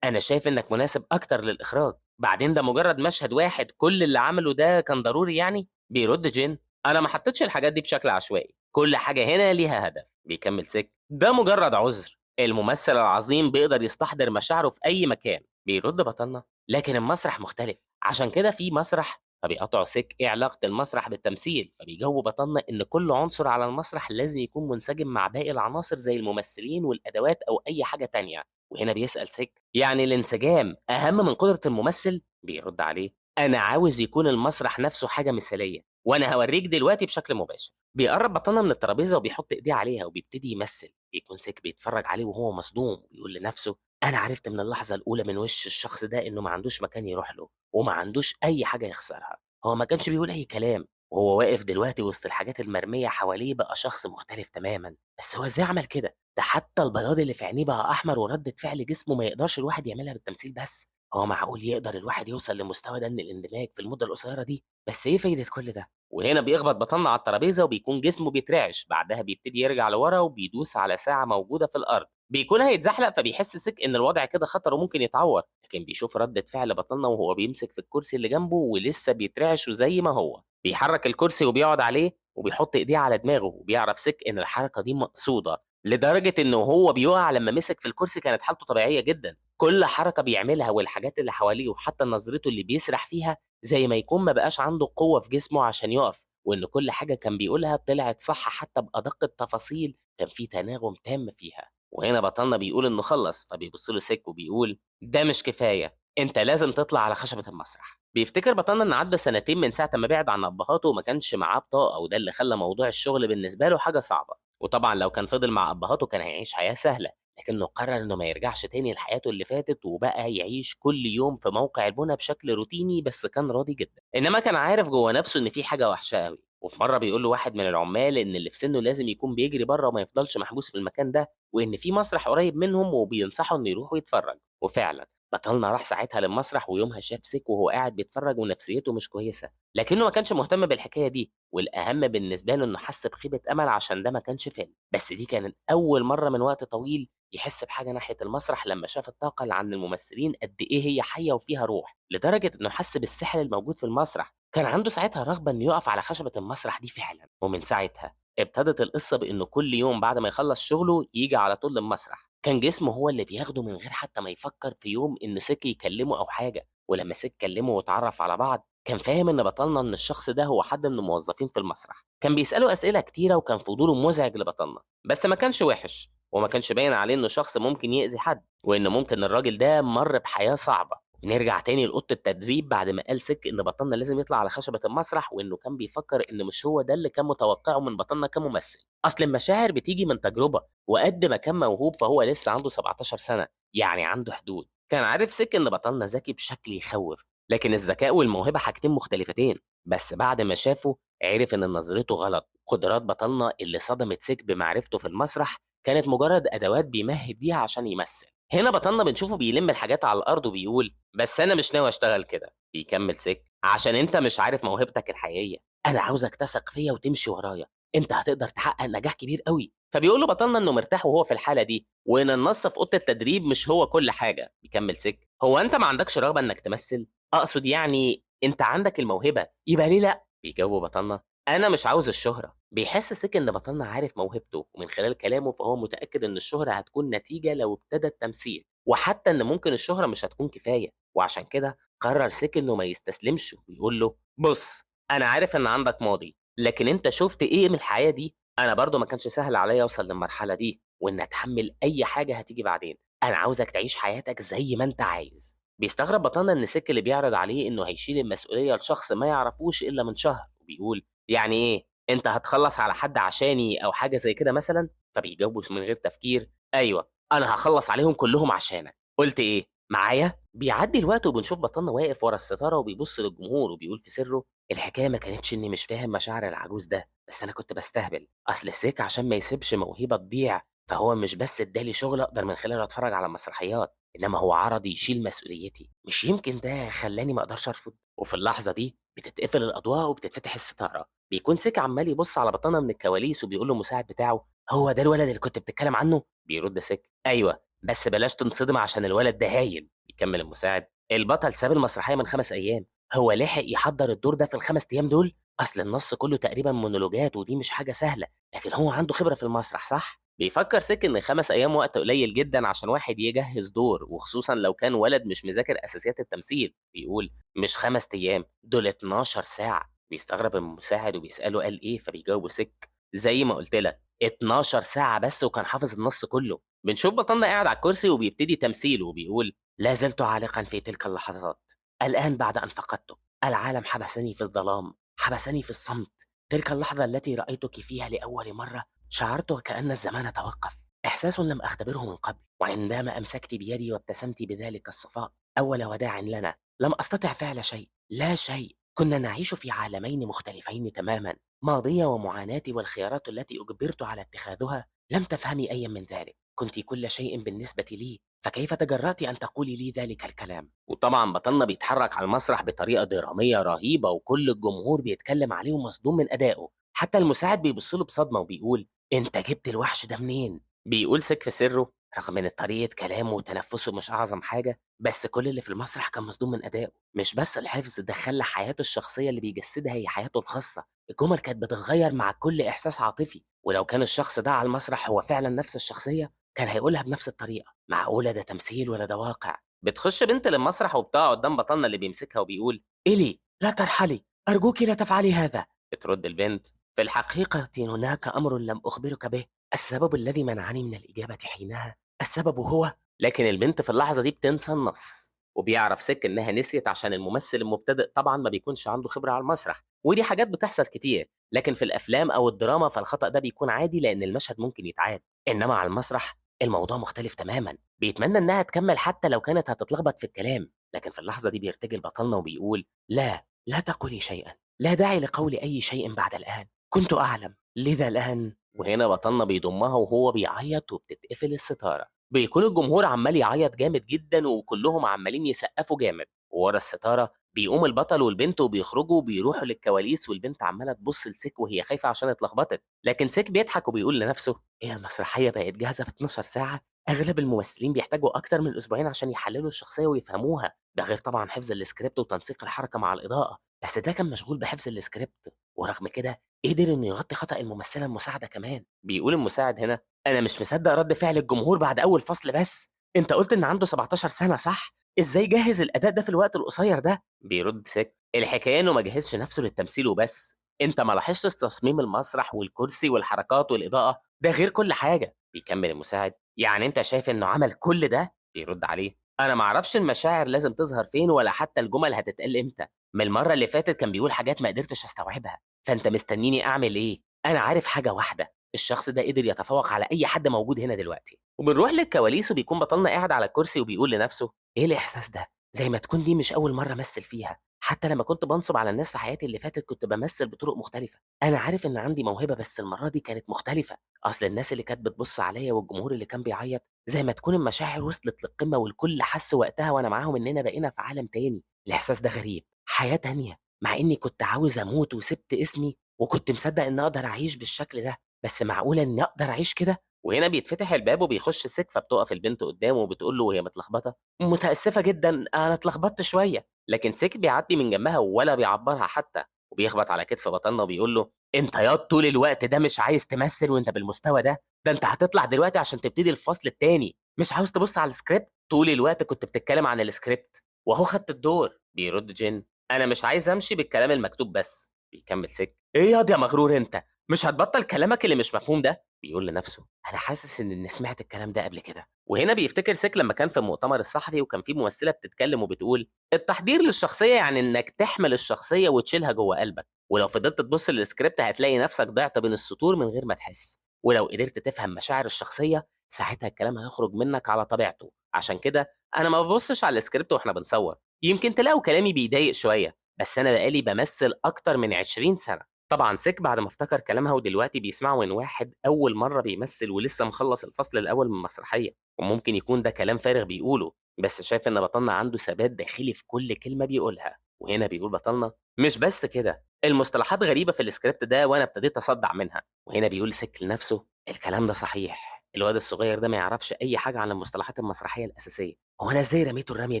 أنا شايف إنك مناسب أكتر للإخراج. بعدين ده مجرد مشهد واحد كل اللي عمله ده كان ضروري يعني؟" بيرد جين: "أنا ما حطيتش الحاجات دي بشكل عشوائي، كل حاجة هنا ليها هدف." بيكمل سِك: "ده مجرد عُذر، الممثل العظيم بيقدر يستحضر مشاعره في أي مكان." بيرد بطلنا: "لكن المسرح مختلف، عشان كده في مسرح." فبيقاطعه سِك: "إيه علاقة المسرح بالتمثيل؟" فبيجاوبه بطلنا إن كل عنصر على المسرح لازم يكون منسجم مع باقي العناصر زي الممثلين والأدوات أو أي حاجة تانية. وهنا بيسأل سِك: "يعني الانسجام أهم من قدرة الممثل؟" بيرد عليه: "أنا عاوز يكون المسرح نفسه حاجة مثالية، وأنا هاورّيك دلوقتي بشكل مباشر." بيقرّب بطلنا من الترابيزة وبيحط إيديه عليها وبيبتدي يمثل، بيكون سيك بيتفرّج عليه وهو مصدوم وبيقول لنفسه: "أنا عرفت من اللحظة الأولى من وِش الشخص ده إنه ما عندوش مكان يروح له، وما عندوش أي حاجة يخسرها." هو ما كانش بيقول أي كلام، وهو واقف دلوقتي وسط الحاجات المرمية حواليه بقى شخص مختلف تمامًا، بس هو إزاي عمل كده؟ ده حتى البياض اللي في عينيه بقى أحمر وردة فعل جسمه ما يقدرش الواحد يعملها بالتمثيل بس. هو معقول يقدر الواحد يوصل للمستوى ده من الاندماج في المدة القصيرة دي؟ بس إيه فايدة كل ده؟ وهنا بيخبط بطنّا على الترابيزة وبيكون جسمه بيترعش، بعدها بيبتدي يرجع لورا وبيدوس على ساعة موجودة في الأرض، بيكون هيتزحلق فبيحس سِك إن الوضع كده خطر وممكن يتعور، لكن بيشوف ردة فعل بطنّا وهو بيمسك في الكرسي اللي جنبه ولسه بيترعش وزي ما هو، بيحرك الكرسي وبيقعد عليه وبيحط إيديه على دماغه، وبيعرف سِك إن الحركة دي مقصودة، لدرجة إنه وهو بيقع لمّا مسك في الكرسي كانت حالته طبيعية جدًا. كل حركة بيعملها والحاجات اللي حواليه وحتى نظرته اللي بيسرح فيها زي ما يكون ما بقاش عنده قوة في جسمه عشان يقف، وإن كل حاجة كان بيقولها طلعت صح حتى بأدق التفاصيل كان في تناغم تام فيها. وهنا بطلنا بيقول إنه خلص، فبيبص له سك وبيقول: ده مش كفاية، أنت لازم تطلع على خشبة المسرح. بيفتكر بطلنا إن عدى سنتين من ساعة ما بعد عن أبهاته وما كانش معاه بطاقة، وده اللي خلى موضوع الشغل بالنسبة له حاجة صعبة. وطبعا لو كان فضل مع أبهاته كان هيعيش حياة سهلة، لكنه قرر إنه ما يرجعش تاني لحياته اللي فاتت وبقى يعيش كل يوم في موقع البنا بشكل روتيني، بس كان راضي جدا. إنما كان عارف جوه نفسه إن في حاجة وحشة قوي. وفي مرة بيقول له واحد من العمال إن اللي في سنه لازم يكون بيجري بره وما يفضلش محبوس في المكان ده، وإن في مسرح قريب منهم وبينصحه إنه يروح ويتفرج. وفعلا بطلنا راح ساعتها للمسرح، ويومها شاف سيك وهو قاعد بيتفرج ونفسيته مش كويسة، لكنه ما كانش مهتم بالحكاية دي، والأهم بالنسبة له إنه حس بخيبة أمل عشان ده ما كانش فيلم، بس دي كانت أول مرة من وقت طويل يحس بحاجة ناحية المسرح لما شاف الطاقة اللي عند الممثلين قد إيه هي حية وفيها روح، لدرجة إنه حس بالسحر الموجود في المسرح. كان عنده ساعتها رغبة إنه يقف على خشبة المسرح دي فعلا. ومن ساعتها ابتدت القصة بإنه كل يوم بعد ما يخلص شغله يجي على طول المسرح. كان جسمه هو اللي بياخده من غير حتى ما يفكر في يوم إن سيك يكلمه أو حاجة. ولما سيك كلمه واتعرف على بعض كان فاهم إن بطلنا إن الشخص ده هو حد من الموظفين في المسرح. كان بيسأله أسئلة كتيرة وكان فضوله مزعج لبطلنا، بس ما كانش وحش، وما كانش باين عليه إنه شخص ممكن يأذي حد، وإن ممكن الراجل ده مر بحياة صعبة. نرجع تاني لأوضة التدريب بعد ما قال سك إن بطلنا لازم يطلع على خشبة المسرح، وإنه كان بيفكر إن مش هو ده اللي كان متوقعه من بطلنا كممثل. أصل المشاعر بتيجي من تجربة، وقد ما كان موهوب فهو لسه عنده 17 سنة، يعني عنده حدود. كان عارف سك إن بطلنا ذكي بشكل يخوف، لكن الذكاء والموهبة حاجتين مختلفتين. بس بعد ما شافه عرف إن نظرته غلط. قدرات بطلنا اللي صدمت سيك بمعرفته في المسرح كانت مجرد أدوات بيمهد بيها عشان يمثل. هنا بطلنا بنشوفه بيلم الحاجات على الأرض وبيقول: بس أنا مش ناوي أشتغل كده. بيكمل سيك: عشان أنت مش عارف موهبتك الحقيقية، أنا عاوزك تثق فيا وتمشي ورايا، أنت هتقدر تحقق نجاح كبير قوي. فبيقول له بطلنا إنه مرتاح وهو في الحالة دي، وإن النص في أوضة التدريب مش هو كل حاجة. بيكمل سيك: هو أنت ما عندكش رغبة إنك تمثل؟ أقصد يعني أنت عندك الموهبة، يبقى ليه لأ؟ بيجاوب بطلنا: أنا مش عاوز الشهرة. بيحس سيك إن بطلنا عارف موهبته، ومن خلال كلامه فهو متأكد إن الشهرة هتكون نتيجة لو ابتدى التمثيل، وحتى إن ممكن الشهرة مش هتكون كفاية. وعشان كده قرر سيك إنه ما يستسلمش ويقول له: بص، أنا عارف إن عندك ماضي، لكن أنت شفت إيه من الحياة دي؟ أنا برضه ما كانش سهل عليا أوصل للمرحلة دي، وإن أتحمل أي حاجة هتيجي بعدين. أنا عاوزك تعيش حياتك زي ما أنت عايز. بيستغرب بطلنا إن سيك اللي بيعرض عليه إنه هيشيل المسؤولية لشخص ما يعرفوش إلا من شهر، وبيقول: يعني إيه؟ أنت هتخلص على حد عشاني أو حاجة زي كده مثلا؟ فبيجاوبه من غير تفكير: أيوه، أنا هخلص عليهم كلهم عشانك. قلت إيه؟ معايا؟ بيعدي الوقت وبنشوف بطلنا واقف ورا الستارة وبيبص للجمهور وبيقول في سره: الحكاية ما كانتش إني مش فاهم مشاعر العجوز ده، بس أنا كنت بستهبل. أصل السيك عشان ما يسيبش موهبة تضيع فهو مش بس ادالي شغل أقدر من خلاله أتفرج على مسرحيات، إنما هو عرض يشيل مسؤوليتي. مش يمكن ده خلاني ما أقدرش أرفض؟ وفي اللحظة دي بتتقفل الأضواء وبتتفتح الستارة. بيكون سيك عمال يبص على بطلنا من الكواليس وبيقول له المساعد بتاعه: هو ده الولد اللي كنت بتتكلم عنه؟ بيرد سيك: أيوه، بس بلاش تنصدم عشان الولد ده هايل. يكمل المساعد: البطل ساب المسرحية من 5 أيام، هو لحق يحضّر الدور ده في ال5 أيام دول؟ أصل النص كلّه تقريبًا مونولوجات ودي مش حاجة سهلة، لكن هو عنده خبرة في المسرح صح؟ بيفكّر سِك إن 5 أيام وقت قليل جدًا عشان واحد يجهّز دور، وخصوصًا لو كان ولد مش مذاكر أساسيات التمثيل. بيقول: مش 5 أيام، دول 12 ساعة. بيستغرب المساعد وبيسأله قال إيه، فبيجاوبه سِك: زي ما قُلت لك، 12 ساعة بس وكان حافظ النص كلّه. بنشوف بطلنا قاعد على الكرسي وبيبتدي تمثيله وبيقول: لا زلت عالقًا في تلك اللحظات. الآن بعد أن فقدتك، العالم حبسني في الظلام، حبسني في الصمت. تلك اللحظة التي رأيتك فيها لأول مرة، شعرت وكأن الزمان توقف، إحساس لم أختبره من قبل. وعندما أمسكت بيدي وابتسمت بذلك الصفاء أول وداع لنا، لم أستطع فعل شيء، لا شيء. كنا نعيش في عالمين مختلفين تمامًا، ماضيي ومعاناتي والخيارات التي أُجبرت على اتخاذها لم تفهمي أيًا من ذلك. كنتِ كل شيء بالنسبة لي، فكيف تجرأتِ أن تقولي لي ذلك الكلام؟ وطبعًا بطلنا بيتحرك على المسرح بطريقة درامية رهيبة، وكل الجمهور بيتكلم عليه ومصدوم من أدائه، حتى المساعد بيبص له بصدمة وبيقول: أنت جبت الوحش ده منين؟ بيقول سيك في سره: رغم إن طريقة كلامه وتنفسه مش أعظم حاجة، بس كل اللي في المسرح كان مصدوم من أدائه. مش بس الحفظ ده خلى حياته الشخصية اللي بيجسدها هي حياته الخاصة، الجمل كانت بتتغير مع كل إحساس عاطفي، ولو كان الشخص ده على المسرح هو فعلًا نفس الشخصية كان هيقولها بنفس الطريقة. معقولة ده تمثيل ولا ده واقع؟ بتخش بنت للمسرح وبتقع قدام بطلنا اللي بيمسكها وبيقول: إيلي لا ترحلي، أرجوك لا تفعلي هذا. بترد البنت: في الحقيقة هناك أمر لم أخبرك به، السبب الذي منعني من الإجابة حينها، السبب هو. لكن البنت في اللحظة دي بتنسى النص، وبيعرف سك إنها نسيت عشان الممثل المبتدئ طبعا ما بيكونش عنده خبرة على المسرح، ودي حاجات بتحصل كتير. لكن في الأفلام أو الدراما فالخطأ ده بيكون عادي لأن المشهد ممكن يتعاد، إنما على المسرح الموضوع مختلف تماما. بيتمنى إنها تكمل حتى لو كانت هتتلخبط في الكلام، لكن في اللحظة دي بيرتجل بطلنا وبيقول: لا، لا تقولي شيئا، لا داعي لقول أي شيء بعد الآن، كنت أعلم، لذا الآن. وهنا بطلنا بيضمها وهو بيعيط وبتتقفل الستارة. بيكون الجمهور عمال يعيط جامد جدا وكلهم عمالين يسقفوا جامد، وورا الستارة بيقوم البطل والبنت وبيخرجوا وبيروحوا للكواليس، والبنت عمالة تبص لسيك وهي خايفة عشان اتلخبطت، لكن سيك بيضحك وبيقول لنفسه: هي المسرحية بقت جاهزة في 12 ساعة؟ أغلب الممثلين بيحتاجوا أكتر من أسبوعين عشان يحللوا الشخصية ويفهموها، ده غير طبعا حفظ السكريبت وتنسيق الحركة مع الإضاءة. بس ده كان مشغول بحفظ السكريبت، ورغم كده قدر إنه يغطي خطأ الممثلة المساعدة كمان. بيقول المساعد هنا: أنا مش مصدق رد فعل الجمهور بعد أول فصل بس، أنت قلت إن عنده 17 سنة صح؟ إزاي جهز الأداء ده في الوقت القصير ده؟ بيرد سك: الحكاية إنه ما جهزش نفسه للتمثيل وبس، أنت ما لاحظتش تصميم المسرح والكرسي والحركات والإضاءة؟ ده غير كل حاجة. بيكمل المساعد: يعني أنت شايف إنه عمل كل ده؟ بيرد عليه: أنا ما أعرفش المشاعر لازم تظهر فين ولا حتى الجمل هتتقال إمتى، من المرة اللي فاتت كان بيقول حاجات ما قدرتش أستوعبها، فأنت مستنيني أعمل إيه؟ أنا عارف حاجة واحدة، الشخص ده قدر يتفوق على أي حد موجود هنا دلوقتي. وبنروح للكواليس وبيكون بطلنا قاعد على الكرسي وبيقول لنفسه: إيه الإحساس ده؟ زي ما تكون دي مش أول مرة أمثل فيها، حتى لما كنت بنصب على الناس في حياتي اللي فاتت كنت بمثل بطرق مختلفة. أنا عارف إن عندي موهبة بس المرة دي كانت مختلفة. أصل الناس اللي كانت بتبص عليا والجمهور اللي كان بيعيط زي ما تكون المشاعر وصلت للقمة والكل حس وقتها وأنا معاهم إننا بقينا في عالم تاني. الإحساس ده غريب، حياة تانية، مع إني كنت عاوز أموت وسبت اسمي وكنت مصدق إني أقدر أعيش بالشكل ده، بس معقولة إني أقدر أعيش كده؟ وهنا بيتفتح الباب وبيخش سيك، فبتقف البنت قدامه وبتقول له وهي متلخبطة: متأسفة جدا أنا اتلخبطت شوية. لكن سيك بيعدي من جنبها ولا بيعبرها حتى، وبيخبط على كتف بطلنا وبيقول له: انت ياض طول الوقت ده مش عايز تمثل وانت بالمستوى ده؟ ده انت هتطلع دلوقتي عشان تبتدي الفصل التاني، مش عاوز تبص على السكريبت؟ طول الوقت كنت بتتكلم عن السكريبت واهو خدت الدور. بيرد جين: انا مش عايز امشي بالكلام المكتوب بس. بيكمل سيك: ايه ياض يا مغرور انت، مش هتبطل كلامك اللي مش مفهوم ده؟ بيقول لنفسه: انا حاسس اني سمعت الكلام ده قبل كده. وهنا بيفتكر سيك لما كان في المؤتمر الصحفي وكان في ممثله بتتكلم وبتقول: التحضير للشخصيه يعني انك تحمل الشخصيه وتشيلها جوه قلبك، ولو فضلت تبص للسكريبت هتلاقي نفسك ضعت بين السطور من غير ما تحس، ولو قدرت تفهم مشاعر الشخصيه ساعتها الكلام هيخرج منك على طبيعته. عشان كده انا ما ببصش على السكريبت واحنا بنصور، يمكن تلاقوا كلامي بيضايق شويه بس انا بقالي بمثل اكتر من 20 سنه. طبعا سيك بعد ما افتكر كلامها ودلوقتي بيسمعه من واحد اول مره بيمثل ولسه مخلص الفصل الاول من مسرحيه، وممكن يكون ده كلام فارغ بيقوله، بس شايف ان بطلنا عنده ثبات داخلي في كل كلمه بيقولها. وهنا بيقول بطلنا: مش بس كده، المصطلحات غريبة في السكريبت ده وأنا ابتديت أصدع منها. وهنا بيقول سك لنفسه: الكلام ده صحيح، الواد الصغير ده ما يعرفش أي حاجة عن المصطلحات المسرحية الأساسية، هو أنا إزاي رميته الرمية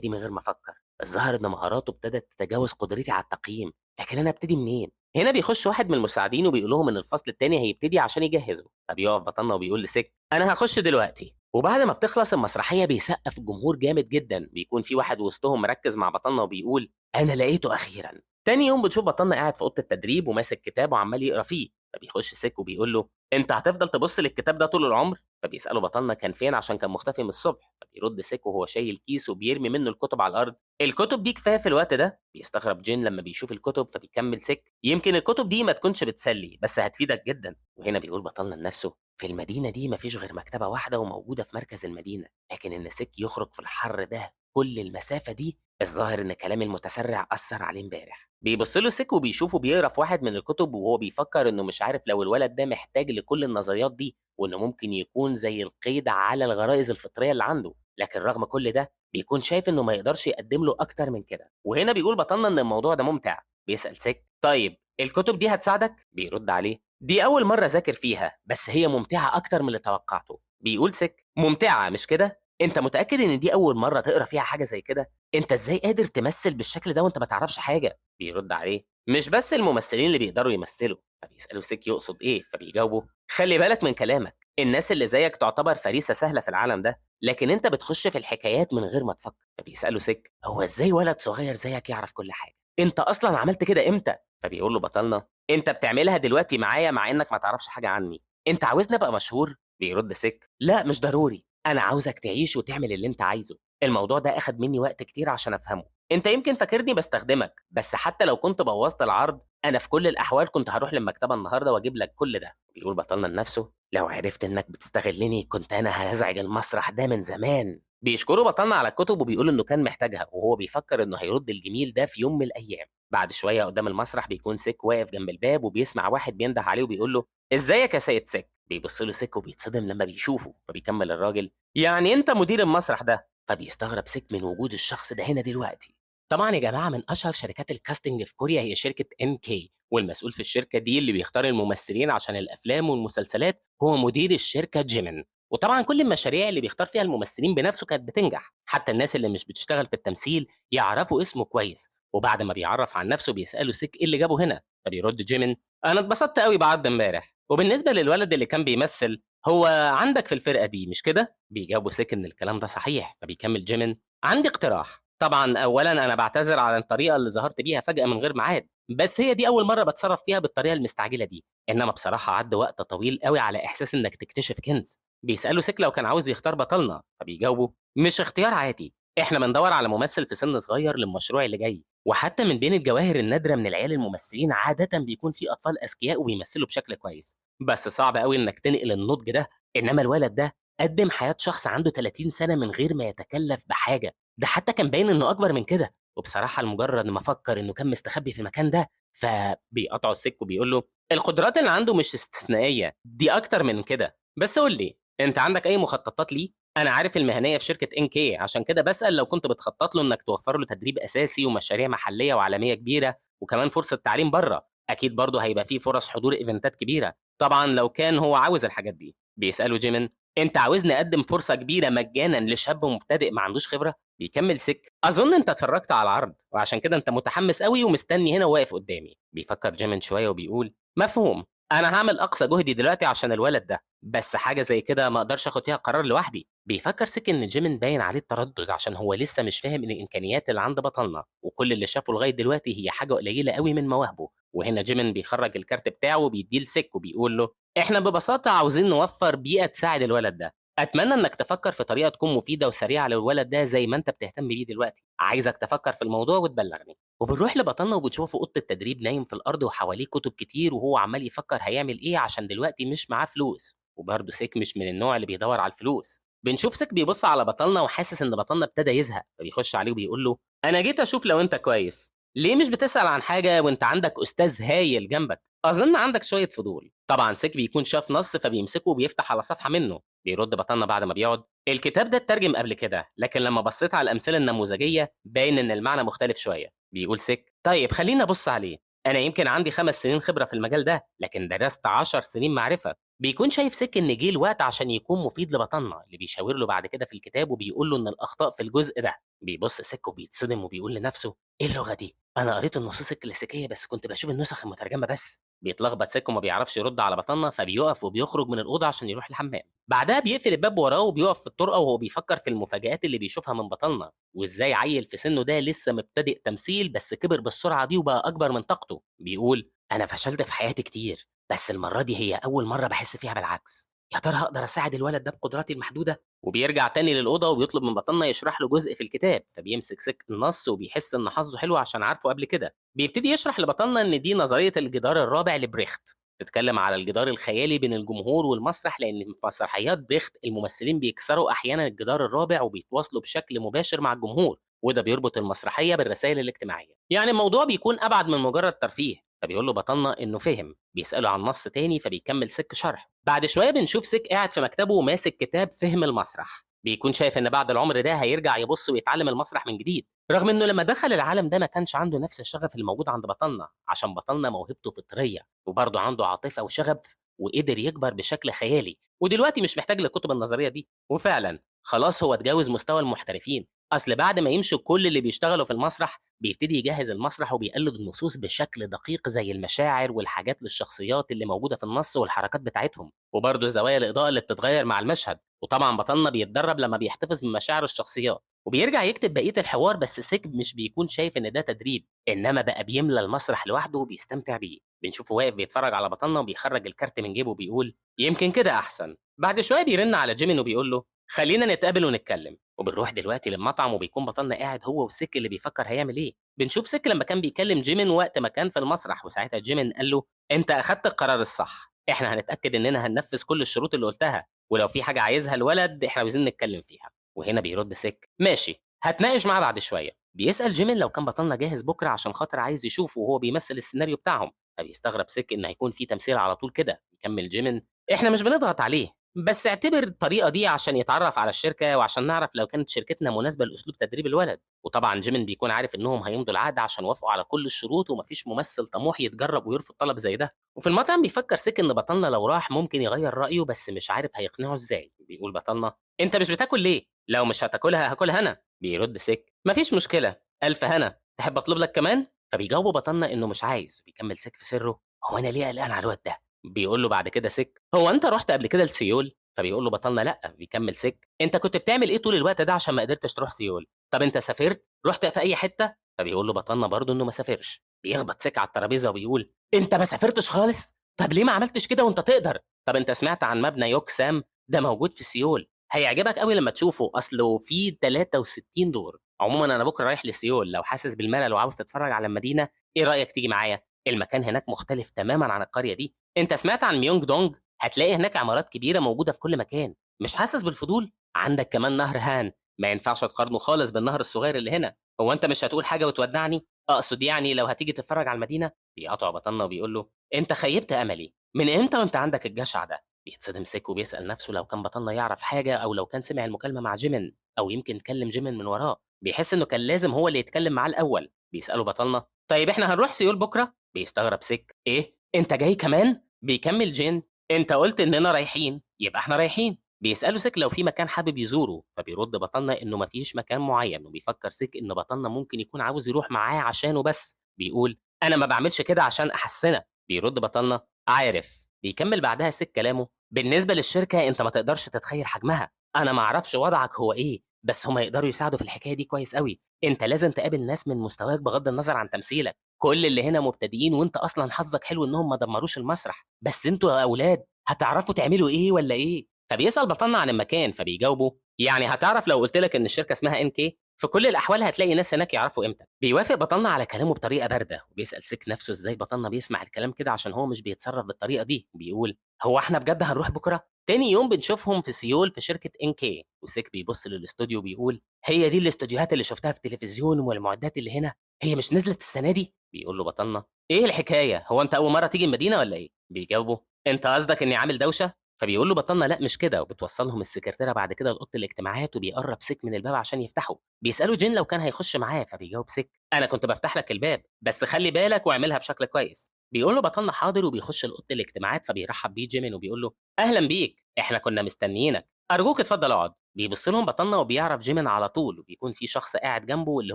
دي من غير ما أفكر؟ الظاهر إن مهاراته ابتدت تتجاوز قدرتي على التقييم، لكن أنا أبتدي منين؟ هنا بيخش واحد من المساعدين وبيقول لهم إن الفصل التاني هيبتدي عشان يجهزوا، فبيقف بطلنا وبيقول لسك: أنا هخش دلوقتي. وبعد ما بتخلص المسرحية بيسقف الجمهور جامد جدا، بيكون في واحد وسطهم مركز مع بطلنا وبيقول: أنا لقيته أخيرا. تاني يوم بتشوف بطلنا قاعد في اوضه التدريب وماسك كتاب وعمال يقرا فيه، فبيخش سيك وبيقول له: انت هتفضل تبص للكتاب ده طول العمر؟ فبيساله بطلنا كان فين عشان كان مختفي من الصبح، فبيرد سيك وهو شايل كيس وبيرمي منه الكتب على الارض: الكتب دي كفايه في الوقت ده؟ بيستغرب جين لما بيشوف الكتب، فبيكمل سيك: يمكن الكتب دي ما تكونش بتسلي بس هتفيدك جدا. وهنا بيقول بطلنا لنفسه: في المدينه دي مفيش غير مكتبه واحده وموجوده في مركز المدينه، لكن ان سيك يخرج في الحر ده كل المسافه دي، الظاهر ان كلامي المتسرع اثر عليه امبارح. بيبص له سيك وبيشوفه بيقرا في واحد من الكتب وهو بيفكر انه مش عارف لو الولد ده محتاج لكل النظريات دي، وانه ممكن يكون زي القيد على الغرائز الفطريه اللي عنده، لكن رغم كل ده بيكون شايف انه ما يقدرش يقدم له اكتر من كده. وهنا بيقول بطلنا ان الموضوع ده ممتع. بيسال سيك: طيب الكتب دي هتساعدك؟ بيرد عليه: دي اول مره اذاكر فيها بس هي ممتعه اكتر من اللي توقعته. بيقول سيك: ممتعه مش كده؟ انت متاكد ان دي اول مره تقرا فيها حاجه زي كده؟ انت ازاي قادر تمثل بالشكل ده وانت ما تعرفش حاجه؟ بيرد عليه: مش بس الممثلين اللي بيقدروا يمثلوا. فبيسأله سيك يقصد ايه، فبيجاوبه: خلي بالك من كلامك، الناس اللي زيك تعتبر فريسة سهلة في العالم ده، لكن أنت بتخش في الحكايات من غير ما تفكر. فبيسأله سك هو إزاي ولد صغير زيك يعرف كل حاجة؟ أنت أصلا عملت كده إمتى؟ فبيقول له بطلنا أنت بتعملها دلوقتي معايا مع إنك ما تعرفش حاجة عني. أنت عاوزني أبقى مشهور؟ بيرد سك لا مش ضروري، أنا عاوزك تعيش وتعمل اللي أنت عايزه. الموضوع ده أخد مني وقت كتير عشان أفهمه. أنت يمكن فاكرني بستخدمك، بس حتى لو كنت بوظت العرض أنا في كل الأحوال كنت هروح للمكتبة النهاردة وأجيب لك كل ده. بيقول بطلنا لنفسه لو عرفت إنك بتستغلني كنت أنا هازعج المسرح ده من زمان. بيشكره بطلنا على الكتب وبيقول إنه كان محتاجها، وهو بيفكر إنه هيرد الجميل ده في يوم من الأيام. بعد شوية قدام المسرح بيكون سيك واقف جنب الباب وبيسمع واحد بينده عليه وبيقول له ازيك يا سيد سيك. بيبص له سيك وبيتصدم لما بيشوفه، فبيكمل الراجل يعني انت مدير المسرح ده؟ فبيستغرب سيك من وجود الشخص ده هنا دلوقتي. طبعا يا جماعه من اشهر شركات الكاستنج في كوريا هي شركه ان كي، والمسؤول في الشركه دي اللي بيختار الممثلين عشان الافلام والمسلسلات هو مدير الشركه جيمين. وطبعا كل المشاريع اللي بيختار فيها الممثلين بنفسه كانت بتنجح، حتى الناس اللي مش بتشتغل في التمثيل يعرفوا اسمه كويس. وبعد ما بيعرف عن نفسه بيساله سيك ايه اللي جابه هنا. فبيرد جيمين انا اتبسطت قوي بعرض امبارح، وبالنسبه للولد اللي كان بيمثل هو عندك في الفرقه دي مش كده؟ بيجاوبوا سيك ان الكلام ده صحيح. فبيكمل جيمين عندي اقتراح. طبعا اولا انا بعتذر على الطريقه اللي ظهرت بيها فجاه من غير ميعاد، بس هي دي اول مره بتصرف فيها بالطريقه المستعجله دي. انما بصراحه عدى وقت طويل قوي على احساس انك تكتشف كنز. بيسالوا سيك لو كان عاوز يختار بطلنا، فبيجاوبوا مش اختيار عادي، احنا بندور على ممثل في سن صغير للمشروع اللي جاي. وحتى من بين الجواهر النادره من العيال الممثلين عاده بيكون في اطفال اذكياء وبيمثلوا بشكل كويس، بس صعب قوي انك تنقل النضج ده. انما الولد ده قدم حياه شخص عنده 30 سنه من غير ما يتكلف بحاجه، ده حتى كان باين إنه أكبر من كده. وبصراحة لمجرد ما فكّر إنه كان مستخبي في المكان ده، فبيقاطعه السِك وبيقول له: "القدرات اللي عنده مش استثنائية، دي أكتر من كده. بس قُل لي، أنت عندك أي مخططات ليه؟ أنا عارف المهنية في شركة NK عشان كده باسأل لو كنت بتخطط له إنك توفّر له تدريب أساسي ومشاريع محلية وعالمية كبيرة، وكمان فرصة تعليم برّه. أكيد برضه هيبقى في فرص حضور إيفنتات كبيرة، طبعًا لو كان هو عاوز الحاجات دي." بيسأله جيمين: "أنت عاوزني أقدّم فرصة كبيرة مجانًا لشاب مبتدئ ما عندوش خبرة؟" بيكمل سك اظن انت اتفرجت على العرض وعشان كده انت متحمس قوي ومستني هنا واقف قدامي. بيفكر جيمين شويه وبيقول مفهوم، انا هعمل اقصى جهدي دلوقتي عشان الولد ده، بس حاجه زي كده ما اقدرش اخد فيها قرار لوحدي. بيفكر سك ان جيمين باين عليه التردد عشان هو لسه مش فاهم ان الامكانيات اللي عند بطلنا وكل اللي شافه لغايه دلوقتي هي حاجه قليله قوي من مواهبه. وهنا جيمين بيخرج الكارت بتاعه وبيديه لسك وبيقول له احنا ببساطه عاوزين نوفر بيئه تساعد الولد ده. أتمنى إنك تفكر في طريقة تكون مفيدة وسريعة للولد ده زي ما أنت بتهتم بيه دلوقتي. عايزك تفكر في الموضوع وتبلغني. وبنروح لبطلنا وبنشوفه في أوضة التدريب نايم في الأرض وحواليه كتب كتير وهو عمال يفكر هيعمل إيه عشان دلوقتي مش معاه فلوس، وبرضه سيك مش من النوع اللي بيدور على الفلوس. بنشوف سيك بيبص على بطلنا وحاسس إن بطلنا ابتدى يزهق، فبيخش عليه وبيقول له أنا جيت أشوف لو أنت كويس. ليه مش بتسأل عن حاجة وأنت عندك أستاذ هايل جنبك؟ أظن عندك شوية فضول. طبعا سيك بيكون شاف نص فبيمسكه وبيفتح على صفحة منه. بيرد بطلنا بعد ما بيقعد الكتاب ده اترجم قبل كده، لكن لما بصيت على الأمثلة النموذجية باين إن المعنى مختلف شوية. بيقول سيك طيب خليني أبص عليه، أنا يمكن عندي 5 سنين خبرة في المجال ده لكن درست 10 سنين معرفة. بيكون شايف سيك إن جه الوقت عشان يكون مفيد لبطلنا اللي بيشاور له بعد كده في الكتاب وبيقول له إن الأخطاء في الجزء ده. بيبص سيك وبيتصدم وبيقول لنفسه إيه اللغة دي؟ أنا قريت النصوص الكلاسيكية بس كنت بشوف النسخ المترجمة بس. بيتلخبط سيك وما بيعرفش يرد على بطلنا فبيقف وبيخرج من الأوضة عشان يروح الحمام. بعدها بيقفل الباب وراه وبيقف في الطرقة وهو بيفكر في المفاجآت اللي بيشوفها من بطلنا وإزاي عيل في سنه ده لسه مبتدئ تمثيل بس كبر بالسرعة دي وبقى أكبر من طاقته. بيقول أنا فشلت في حياتي كتير بس المرة دي هي أول مرة بحس فيها بالعكس. يا ترى هقدر أساعد الولد ده بقدراتي المحدودة؟ وبيرجع تاني للأوضة وبيطلب من بطلنا يشرح له جزء في الكتاب، فبيمسك سك النص وبيحس إن حظه حلو عشان عارفه قبل كده. بيبتدي يشرح لبطلنا إن دي نظرية الجدار الرابع لبريخت، بتتكلم على الجدار الخيالي بين الجمهور والمسرح، لأن في مسرحيات بريخت الممثلين بيكسروا أحيانا الجدار الرابع وبيتواصلوا بشكل مباشر مع الجمهور، وده بيربط المسرحية بالرسائل الاجتماعية. يعني الموضوع بيكون أبعد من مجرد ترفيه. فبيقول له بطلنا إنه فهم، بيسأله عن نص تاني فبيكمل سك شرح. بعد شوية بنشوف سك قاعد في مكتبه وماسك كتاب فهم المسرح، بيكون شايف إن بعد العمر ده هيرجع يبص ويتعلم المسرح من جديد، رغم إنه لما دخل العالم ده ما كانش عنده نفس الشغف اللي موجود عند بطلنا، عشان بطلنا موهبته فطرية وبرضه عنده عاطفة وشغف وقدر يكبر بشكل خيالي، ودلوقتي مش محتاج للكتب النظرية دي. وفعلا خلاص هو اتجاوز مستوى المحترفين أصل بعد ما يمشوا كل اللي بيشتغلوا في المسرح بيبتدي يجهز المسرح وبيقلد النصوص بشكل دقيق زي المشاعر والحاجات للشخصيات اللي موجودة في النص والحركات بتاعتهم، وبرضه زوايا الإضاءة اللي بتتغير مع المشهد. وطبعا بطلنا بيتدرب لما بيحتفظ بمشاعر الشخصيات وبيرجع يكتب بقية الحوار، بس سيك مش بيكون شايف إن ده تدريب، إنما بقى بيملى المسرح لوحده وبيستمتع بيه. بنشوفه واقف بيتفرج على بطلنا وبيخرج الكارت من جيبه وبيقول يمكن كده أحسن. بعد شوية بيرن على جيمين وبيقول له خلينا نتقابل ونتكلم، وبنروح دلوقتي للمطعم وبيكون بطلنا قاعد هو وسيك اللي بيفكر هيعمل ايه. بنشوف سيك لما كان بيكلم جيمين وقت ما كان في المسرح، وساعتها جيمين قال له انت اخدت القرار الصح، احنا هنتاكد اننا هننفذ كل الشروط اللي قلتها، ولو في حاجه عايزها الولد احنا عايزين نتكلم فيها. وهنا بيرد سيك ماشي هتناقش معاه بعد شويه. بيسال جيمين لو كان بطلنا جاهز بكره عشان خاطر عايز يشوفه وهو بيمثل السيناريو بتاعهم. فبيستغرب سيك ان هيكون في تمثيل على طول كده. يكمل جيمين احنا مش بنضغط عليه، بس اعتبر الطريقة دي عشان يتعرّف على الشركة وعشان نعرف لو كانت شركتنا مناسبة لأسلوب تدريب الولد. وطبعًا جيمين بيكون عارف إنهم هيمضوا العقد عشان وافقوا على كل الشروط وما فيش ممثل طموح يتجرّب ويرفض طلب زي ده. وفي المطعم بيفكّر سِك إن بطلنا لو راح ممكن يغيّر رأيه بس مش عارف هيقنعه إزاي. بيقول بطلنا أنت مش بتاكل ليه؟ لو مش هتاكلها هاكلها أنا. بيرد سِك ما فيش مشكلة، ألف هنا، تحب أطلب لك كمان؟ فبيجاوبه بطلنا إنه مش عايز، وبيكمّل سِك في سِرّه هو أنا ليه قلقان على الواد ده؟ بيقول له بعد كده سِك هو أنت رُحت قبل كده لسيول؟ فبيقول له بطلنا لأ. بيكمل سِك أنت كنت بتعمل إيه طول الوقت ده عشان ما قدرتش تروح سيول؟ طب أنت سافرت؟ رُحت في أي حتة؟ فبيقول له بطلنا برضه إنه ما سافرش. بيخبط سِك على الترابيزة وبيقول أنت ما سافرتش خالص؟ طب ليه ما عملتش كده وأنت تقدر؟ طب أنت سمعت عن مبنى يوك سام؟ ده موجود في سيول، هيعجبك أوي لما تشوفه، أصله فيه 63 دور. عمومًا أنا بكرة رايح لسيول، لو حاسس بالملل وعاوز تتفرج على المدينة إيه رأيك تيجي معايا؟ المكان هناك مختلف تمامًا عن القرية دي. أنت سمعت عن ميونج دونج؟ هتلاقي هناك عمارات كبيرة موجودة في كل مكان. مش حاسس بالفضول؟ عندك كمان نهر هان، ما ينفعش تقارنه خالص بالنهر الصغير اللي هنا. هو أنت مش هتقول حاجة وتودعني؟ أقصد يعني لو هتيجي تتفرج على المدينة. بيقاطع بطلنا وبيقول له أنت خيبت أملي، من إمتى وأنت عندك الجشع ده؟ بيتصدم سيكو وبيسأل نفسه لو كان بطلنا يعرف حاجة أو لو كان سمع المكالمة مع جيمين أو يمكن كلم جيمين من وراه. بيحس إنه كان لازم هو اللي يتكلم معاه الأول. بيسأله بطلنا طيب إحنا هنروح سيول بكرة؟ بيستغرب سيك إيه؟ أنت جاي كمان؟ بيكمل جين أنت قُلت إننا رايحين، يبقى إحنا رايحين. بيسأله سِك لو في مكان حابب يزوره، فبيرد بطلنا إنه ما فيش مكان معيّن، وبيفكّر سِك إن بطلنا ممكن يكون عاوز يروح معاه عشانه بس. بيقول: "أنا ما باعملش كده عشان أحسّنك." بيرد بطلنا: "عارف." بيكمّل بعدها سِك كلامه: "بالنسبة للشركة أنت ما تقدرش تتخيّل حجمها، أنا ما أعرفش وضعك هو إيه، بس هم يقدروا يساعدوا في الحكاية دي كويس أوي. أنت لازم تقابل ناس من مستواك بغض النظر عن تمثيلك. كل اللي هنا مبتدئين وأنت أصلًا حظك حلو إنهم ما دمّروش المسرح، بس أنتم يا أولاد هتعرفوا تعملوا إيه والّا إيه؟ فبيسأل بطلنا عن المكان، فبيجاوبه يعني هتعرف لو قُلت لك إن الشركة اسمها NK، في كل الأحوال هتلاقي ناس هناك يعرفوا قيمتك. بيوافق بطلنا على كلامه بطريقة باردة، وبيسأل سيك نفسه إزاي بطلنا بيسمع الكلام كده عشان هو مش بيتصرف بالطريقة دي. بيقول هو إحنا بجد هنروح بكرة؟ تاني يوم بنشوفهم في سيول في شركة NK، وسيك بيبص للاستوديو وبيقول هي دي الاستوديوهات اللي شُفتها في التلفزيون والمعدات اللي هنا، هي مش نزلت السنة دي؟ بيقول له بطلنا إيه الحكاية؟ هو أنت أول مرة تيجي المدينة والّا إيه؟ بيجاوبه أنت قصدك إني عامل دوشة؟ فبيقول له بطلنا لأ مش كده، وبتوصّلهم السكرتيرة بعد كده لأوضة الاجتماعات وبيقرّب سيك من الباب عشان يفتحه. بيسأله جين لو كان هيخش معاه، فبيجاوب سيك أنا كنت بافتح لك الباب، بس خلّي بالك واعملها بشكل كويس. بيقول له بطلنا حاضر وبيخش لأوضة الاجتماعات، فبيرحّب بيه جيمين وبيقول له أهلًا بيك، إحنا كنا مستنيينك، أرجوك اتفضل اقعد. بيبص لهم بطلنا وبيعرف جيمين على طول، وبيكون في شخص قاعد جنبه اللي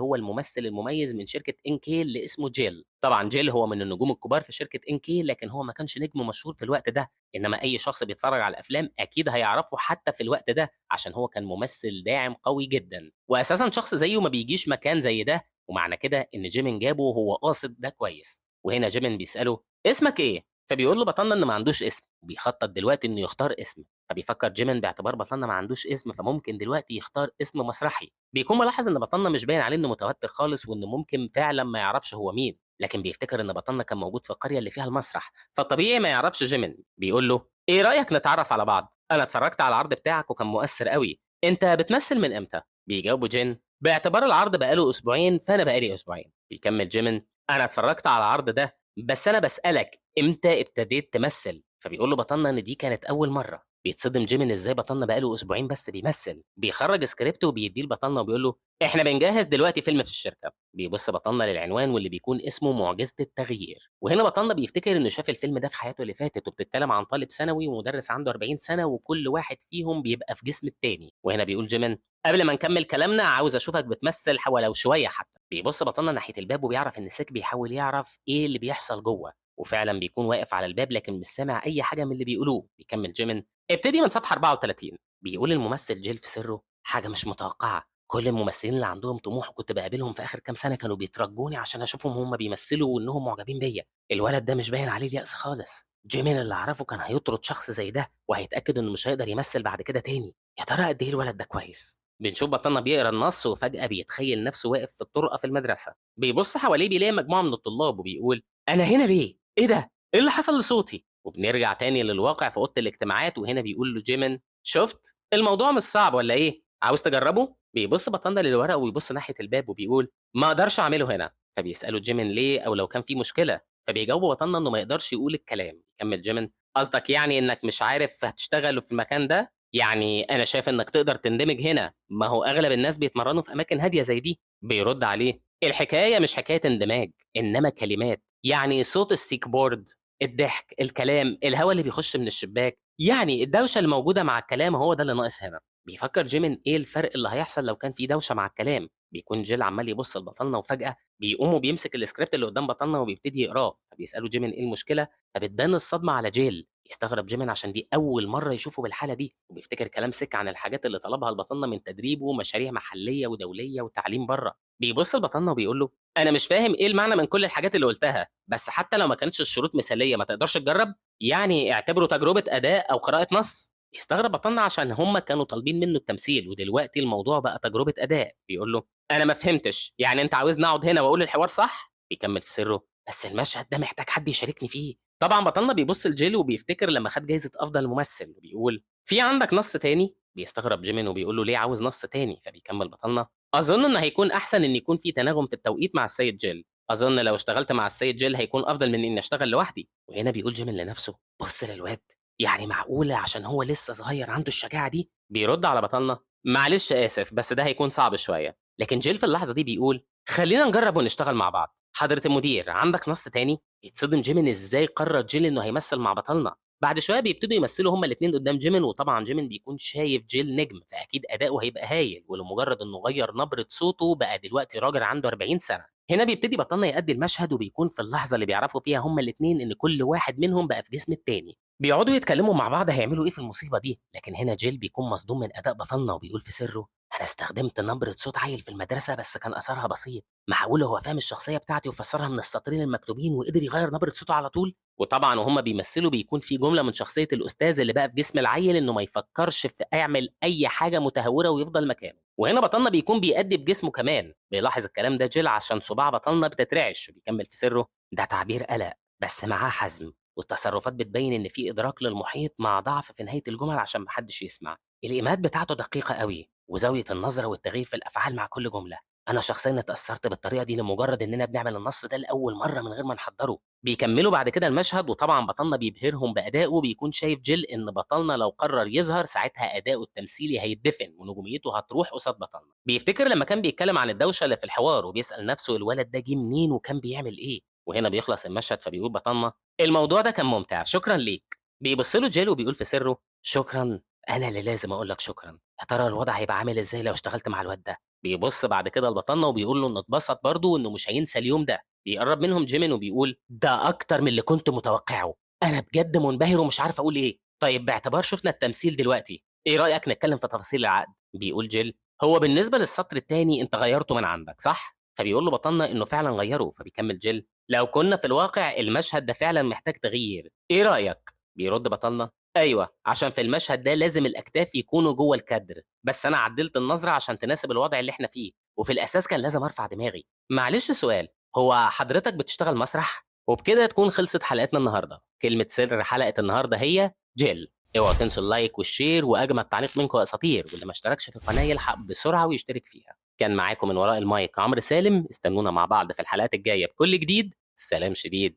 هو الممثل المميز من شركة إنكي اللي اسمه جيل. طبعًا جيل هو من النجوم الكبار في شركة إنكي، لكن هو ما كانش نجم مشهور في الوقت ده، إنما أي شخص بيتفرج على الأفلام أكيد هيعرفه حتى في الوقت ده، عشان هو كان ممثل داعم قوي جدًا. وأساسًا شخص زيه ما بيجيش مكان زي ده، ومعنى كده إن جيمين جابه وهو قاصد ده كويس. وهنا جيمين بيسأله اسمك إيه؟ فبيقول له بطلنا إن ما عندوش اسم، وبيخطط دلوقتي إنه يختار اسم. فبيفكر جيمين باعتبار بطلنا ما عندوش اسم فممكن دلوقتي يختار اسم مسرحي. بيكون ملاحظ ان بطلنا مش باين عليه انه متوتر خالص وانه ممكن فعلا ما يعرفش هو مين، لكن بيفتكر ان بطلنا كان موجود في القريه اللي فيها المسرح فطبيعي ما يعرفش جيمين. بيقول له ايه رايك نتعرف على بعض، انا اتفرجت على العرض بتاعك وكان مؤثر قوي، انت بتمثل من امتى؟ بيجاوبه جين باعتبار العرض بقاله اسبوعين فانا بقالي اسبوعين. بيكمل جيمين انا اتفرجت على العرض ده بس انا بسالك امتى ابتديت تمثل؟ فبيقول له بطلنا ان دي كانت اول مره. بيتصدم جيمين ازاي بطلنا بقاله اسبوعين بس بيمثل. بيخرج سكريبت وبيديه لبطلنا وبيقول له احنا بنجهز دلوقتي فيلم في الشركه، بيبص بطلنا للعنوان واللي بيكون اسمه معجزة التغيير، وهنا بطلنا بيفتكر إنه شاف الفيلم ده في حياته اللي فاتت، وبتتكلم عن طالب ثانوي ومدرس عنده 40 سنة وكل واحد فيهم بيبقى في جسم التاني. وهنا بيقول جيمين: قبل ما نكمل كلامنا عاوز أشوفك بتمثل ولو شوية حتى. بيبص بطلنا ناحية الباب وبيعرف إن سيك بيحاول يعرف إيه اللي بيحصل جوه، وفعلا بيكون واقف على الباب لكن مش سامع أي حاجة من اللي بيقولوه. بيكمل جيمين: ابتدي من صفحة 34. بيقول الممثل جيل في سره حاجة مش متوقعة: كل الممثلين اللي عندهم طموح وكنت باقابلهم في آخر كام سنة كانوا بيترجوني عشان أشوفهم وهم بيمثلوا وإنهم معجبين بيا. الولد ده مش باين عليه اليأس خالص. جيمين اللي أعرفه كان هيطرد شخص زي ده وهيتأكد إنه مش هيقدر يمثل بعد كده تاني. يا ترى قد إيه الولد ده كويس. بنشوف بطلنا بيقرا النص وفجأة بيتخيل نفسه واقف في الطرقة في المدرسة، بيبص حواليه بيلاقي مجموعة من الطلاب وبيقول: أنا هنا ليه؟ إيه ده؟ إيه اللي حصل لصوتي؟ وبنرجع تاني للواقع في أوضة الاجتماعات، وهنا بيقول له جيمين: شفت؟ الموضوع مش صعب ولا إيه؟ عاوز تجربه؟ بيبص بطلنا للورق ويبص ناحية الباب وبيقول: ما اقدرش اعمله هنا. فبيسأله جيمين ليه او لو كان في مشكلة، فبيجاوب بطلنا انه ما يقدرش يقول الكلام. يكمل جيمين: قصدك يعني انك مش عارف هتشتغل في المكان ده؟ يعني انا شايف انك تقدر تندمج هنا، ما هو اغلب الناس بيتمرنوا في اماكن هادية زي دي. بيرد عليه: الحكاية مش حكاية اندماج، انما كلمات، يعني صوت السيك بورد، الضحك، الكلام، الهواء اللي بيخش من الشباك، يعني الدوشة اللي موجودة مع الكلام هو ده اللي ناقص هنا. بيفكر جيمين ايه الفرق اللي هيحصل لو كان في دوشه مع الكلام. بيكون جيل عمال يبص لبطلنا وفجاه بيقوم وبيمسك السكريبت اللي قدام بطلنا وبيبتدي يقراه. فبيساله جيمين ايه المشكله، فبتبان الصدمه على جيل. يستغرب جيمين عشان دي اول مره يشوفه بالحاله دي، وبيفتكر كلام سك عن الحاجات اللي طلبها البطلنا من تدريبه ومشاريع محليه ودوليه وتعليم بره. بيبص لبطلنا وبيقول له: انا مش فاهم ايه المعنى من كل الحاجات اللي قلتها، بس حتى لو ما كانتش الشروط مثاليه ما تقدرش تجرب؟ يعني اعتبره تجربه اداء او قراءه نص. يستغرب بطلنا عشان هم كانوا طالبين منه التمثيل ودلوقتي الموضوع بقى تجربة أداء. بيقول له: أنا ما فهمتش، يعني أنت عاوزني أقعد هنا وأقول الحوار صح؟ بيكمل في سره: بس المشهد ده محتاج حد يشاركني فيه. طبعا بطلنا بيبص لجيل وبيفتكر لما خد جايزة أفضل ممثل وبيقول: في عندك نص تاني؟ بيستغرب جيمين وبيقول له: ليه عاوز نص تاني؟ فبيكمل بطلنا: أظن إن هيكون أحسن إن يكون في تناغم في التوقيت مع السيد جيل. أظن لو اشتغلت مع السيد جيل هيكون أفضل من إني أشتغل لوحدي. وهنا بيقول جيمين لنفسه: بص للواد، يعني معقولة عشان هو لسه صغير عنده الشجاعة دي؟ بيرد على بطلنا: معلش آسف بس ده هيكون صعب شوية. لكن جيل في اللحظة دي بيقول: خلينا نجرب ونشتغل مع بعض. حضرة المدير عندك نص تاني؟ يتصدم جيمين ازاي قرر جيل انه هيمثل مع بطلنا. بعد شوية بيبتدوا يمثلوا هما الاتنين قدام جيمين، وطبعا جيمين بيكون شايف جيل نجم فأكيد أداؤه هيبقى هايل، ولمجرد انه غير نبرة صوته بقى دلوقتي راجل عنده 40 سنة. هنا بيبتدي بطلنا يأدي المشهد وبيكون في اللحظة اللي بيعرفوا فيها هما الاتنين ان كل واحد منهم بقى في جسم التاني. بيقعدوا يتكلموا مع بعض هيعملوا إيه في المصيبة دي، لكن هنا جيل بيكون مصدوم من أداء بطلنا وبيقول في سره: أنا استخدمت نبرة صوت عيل في المدرسة بس كان أثرها بسيط، معقولة هو فاهم الشخصية بتاعتي وفسرها من السطرين المكتوبين وقدر يغير نبرة صوته على طول؟ وطبعا وهم بيمثلوا بيكون في جملة من شخصية الأستاذ اللي بقى في جسم العيل إنه ما يفكرش في يعمل أي حاجة متهورة ويفضل مكانه. وهنا بطلنا بيكون بيأدي بجسمه كمان. بيلاحظ الكلام ده جيل عشان صباع بطلنا بتترعش وبيكمل في سره: ده تعبير قلق بس معاه حزم، والتصرفات بتبين إن في إدراك للمحيط مع ضعف في نهاية الجمل عشان محدش يسمع. الإيماءات بتاعته دقيقة قوي، وزاوية النظرة والتغيير في الأفعال مع كل جملة. أنا شخصيا اتأثرت بالطريقة دي لمجرد إننا بنعمل النص ده لأول مرة من غير ما نحضره. بيكملوا بعد كده المشهد وطبعا بطلنا بيبهرهم بأدائه. بيكون شايف جيل إن بطلنا لو قرر يظهر ساعتها أداؤه التمثيلي هيتدفن ونجوميته هتروح قصاد بطلنا. بيفتكر لما كان بيتكلم عن الدوشة اللي في الحوار وبيسأل نفسه الولد ده جه منين وكان بيعمل إيه. وهنا بيخلص المشهد فبيقول بطلنا: الموضوع ده كان ممتع، شكرا ليك. بيبص له جيل وبيقول في سره: شكرا، انا اللي لازم اقول لك شكرا. يا ترى الوضع هيبقى عامل ازاي لو اشتغلت مع الواد ده؟ بيبص بعد كده لبطلنا وبيقول له انه اتبسط برضه وانه مش هينسى اليوم ده. بيقرب منهم جيمين وبيقول: ده اكتر من اللي كنت متوقعه، انا بجد منبهر ومش عارف اقول ايه. طيب باعتبار شفنا التمثيل دلوقتي ايه رايك نتكلم في تفاصيل العقد؟ بيقول جيل: هو بالنسبه للسطر التاني انت غيرته من عندك صح؟ فبيقول له بطلنا انه فعلا غيره. فبيكمل جيل: لو كنا في الواقع المشهد ده فعلا محتاج تغيير، ايه رايك؟ بيرد بطلنا: أيوه، عشان في المشهد ده لازم الأكتاف يكونوا جوّه الكادر، بس أنا عدّلت النظرة عشان تناسب الوضع اللي إحنا فيه، وفي الأساس كان لازم أرفع دماغي. معلش سؤال، هو حضرتك بتشتغل مسرح؟ وبكده تكون خلصت حلقتنا النهارده. كلمة سر حلقة النهارده هي جِل. اوعوا تنسوا اللايك والشير وأجمل تعليق منكم يا أساطير، واللي ما اشتركش في القناة يلحق بسرعة ويشترك فيها. كان معاكم من وراء المايك عمرو سالم، استنونا مع بعض في الحلقات الجاية بكل جديد. سلام شديد.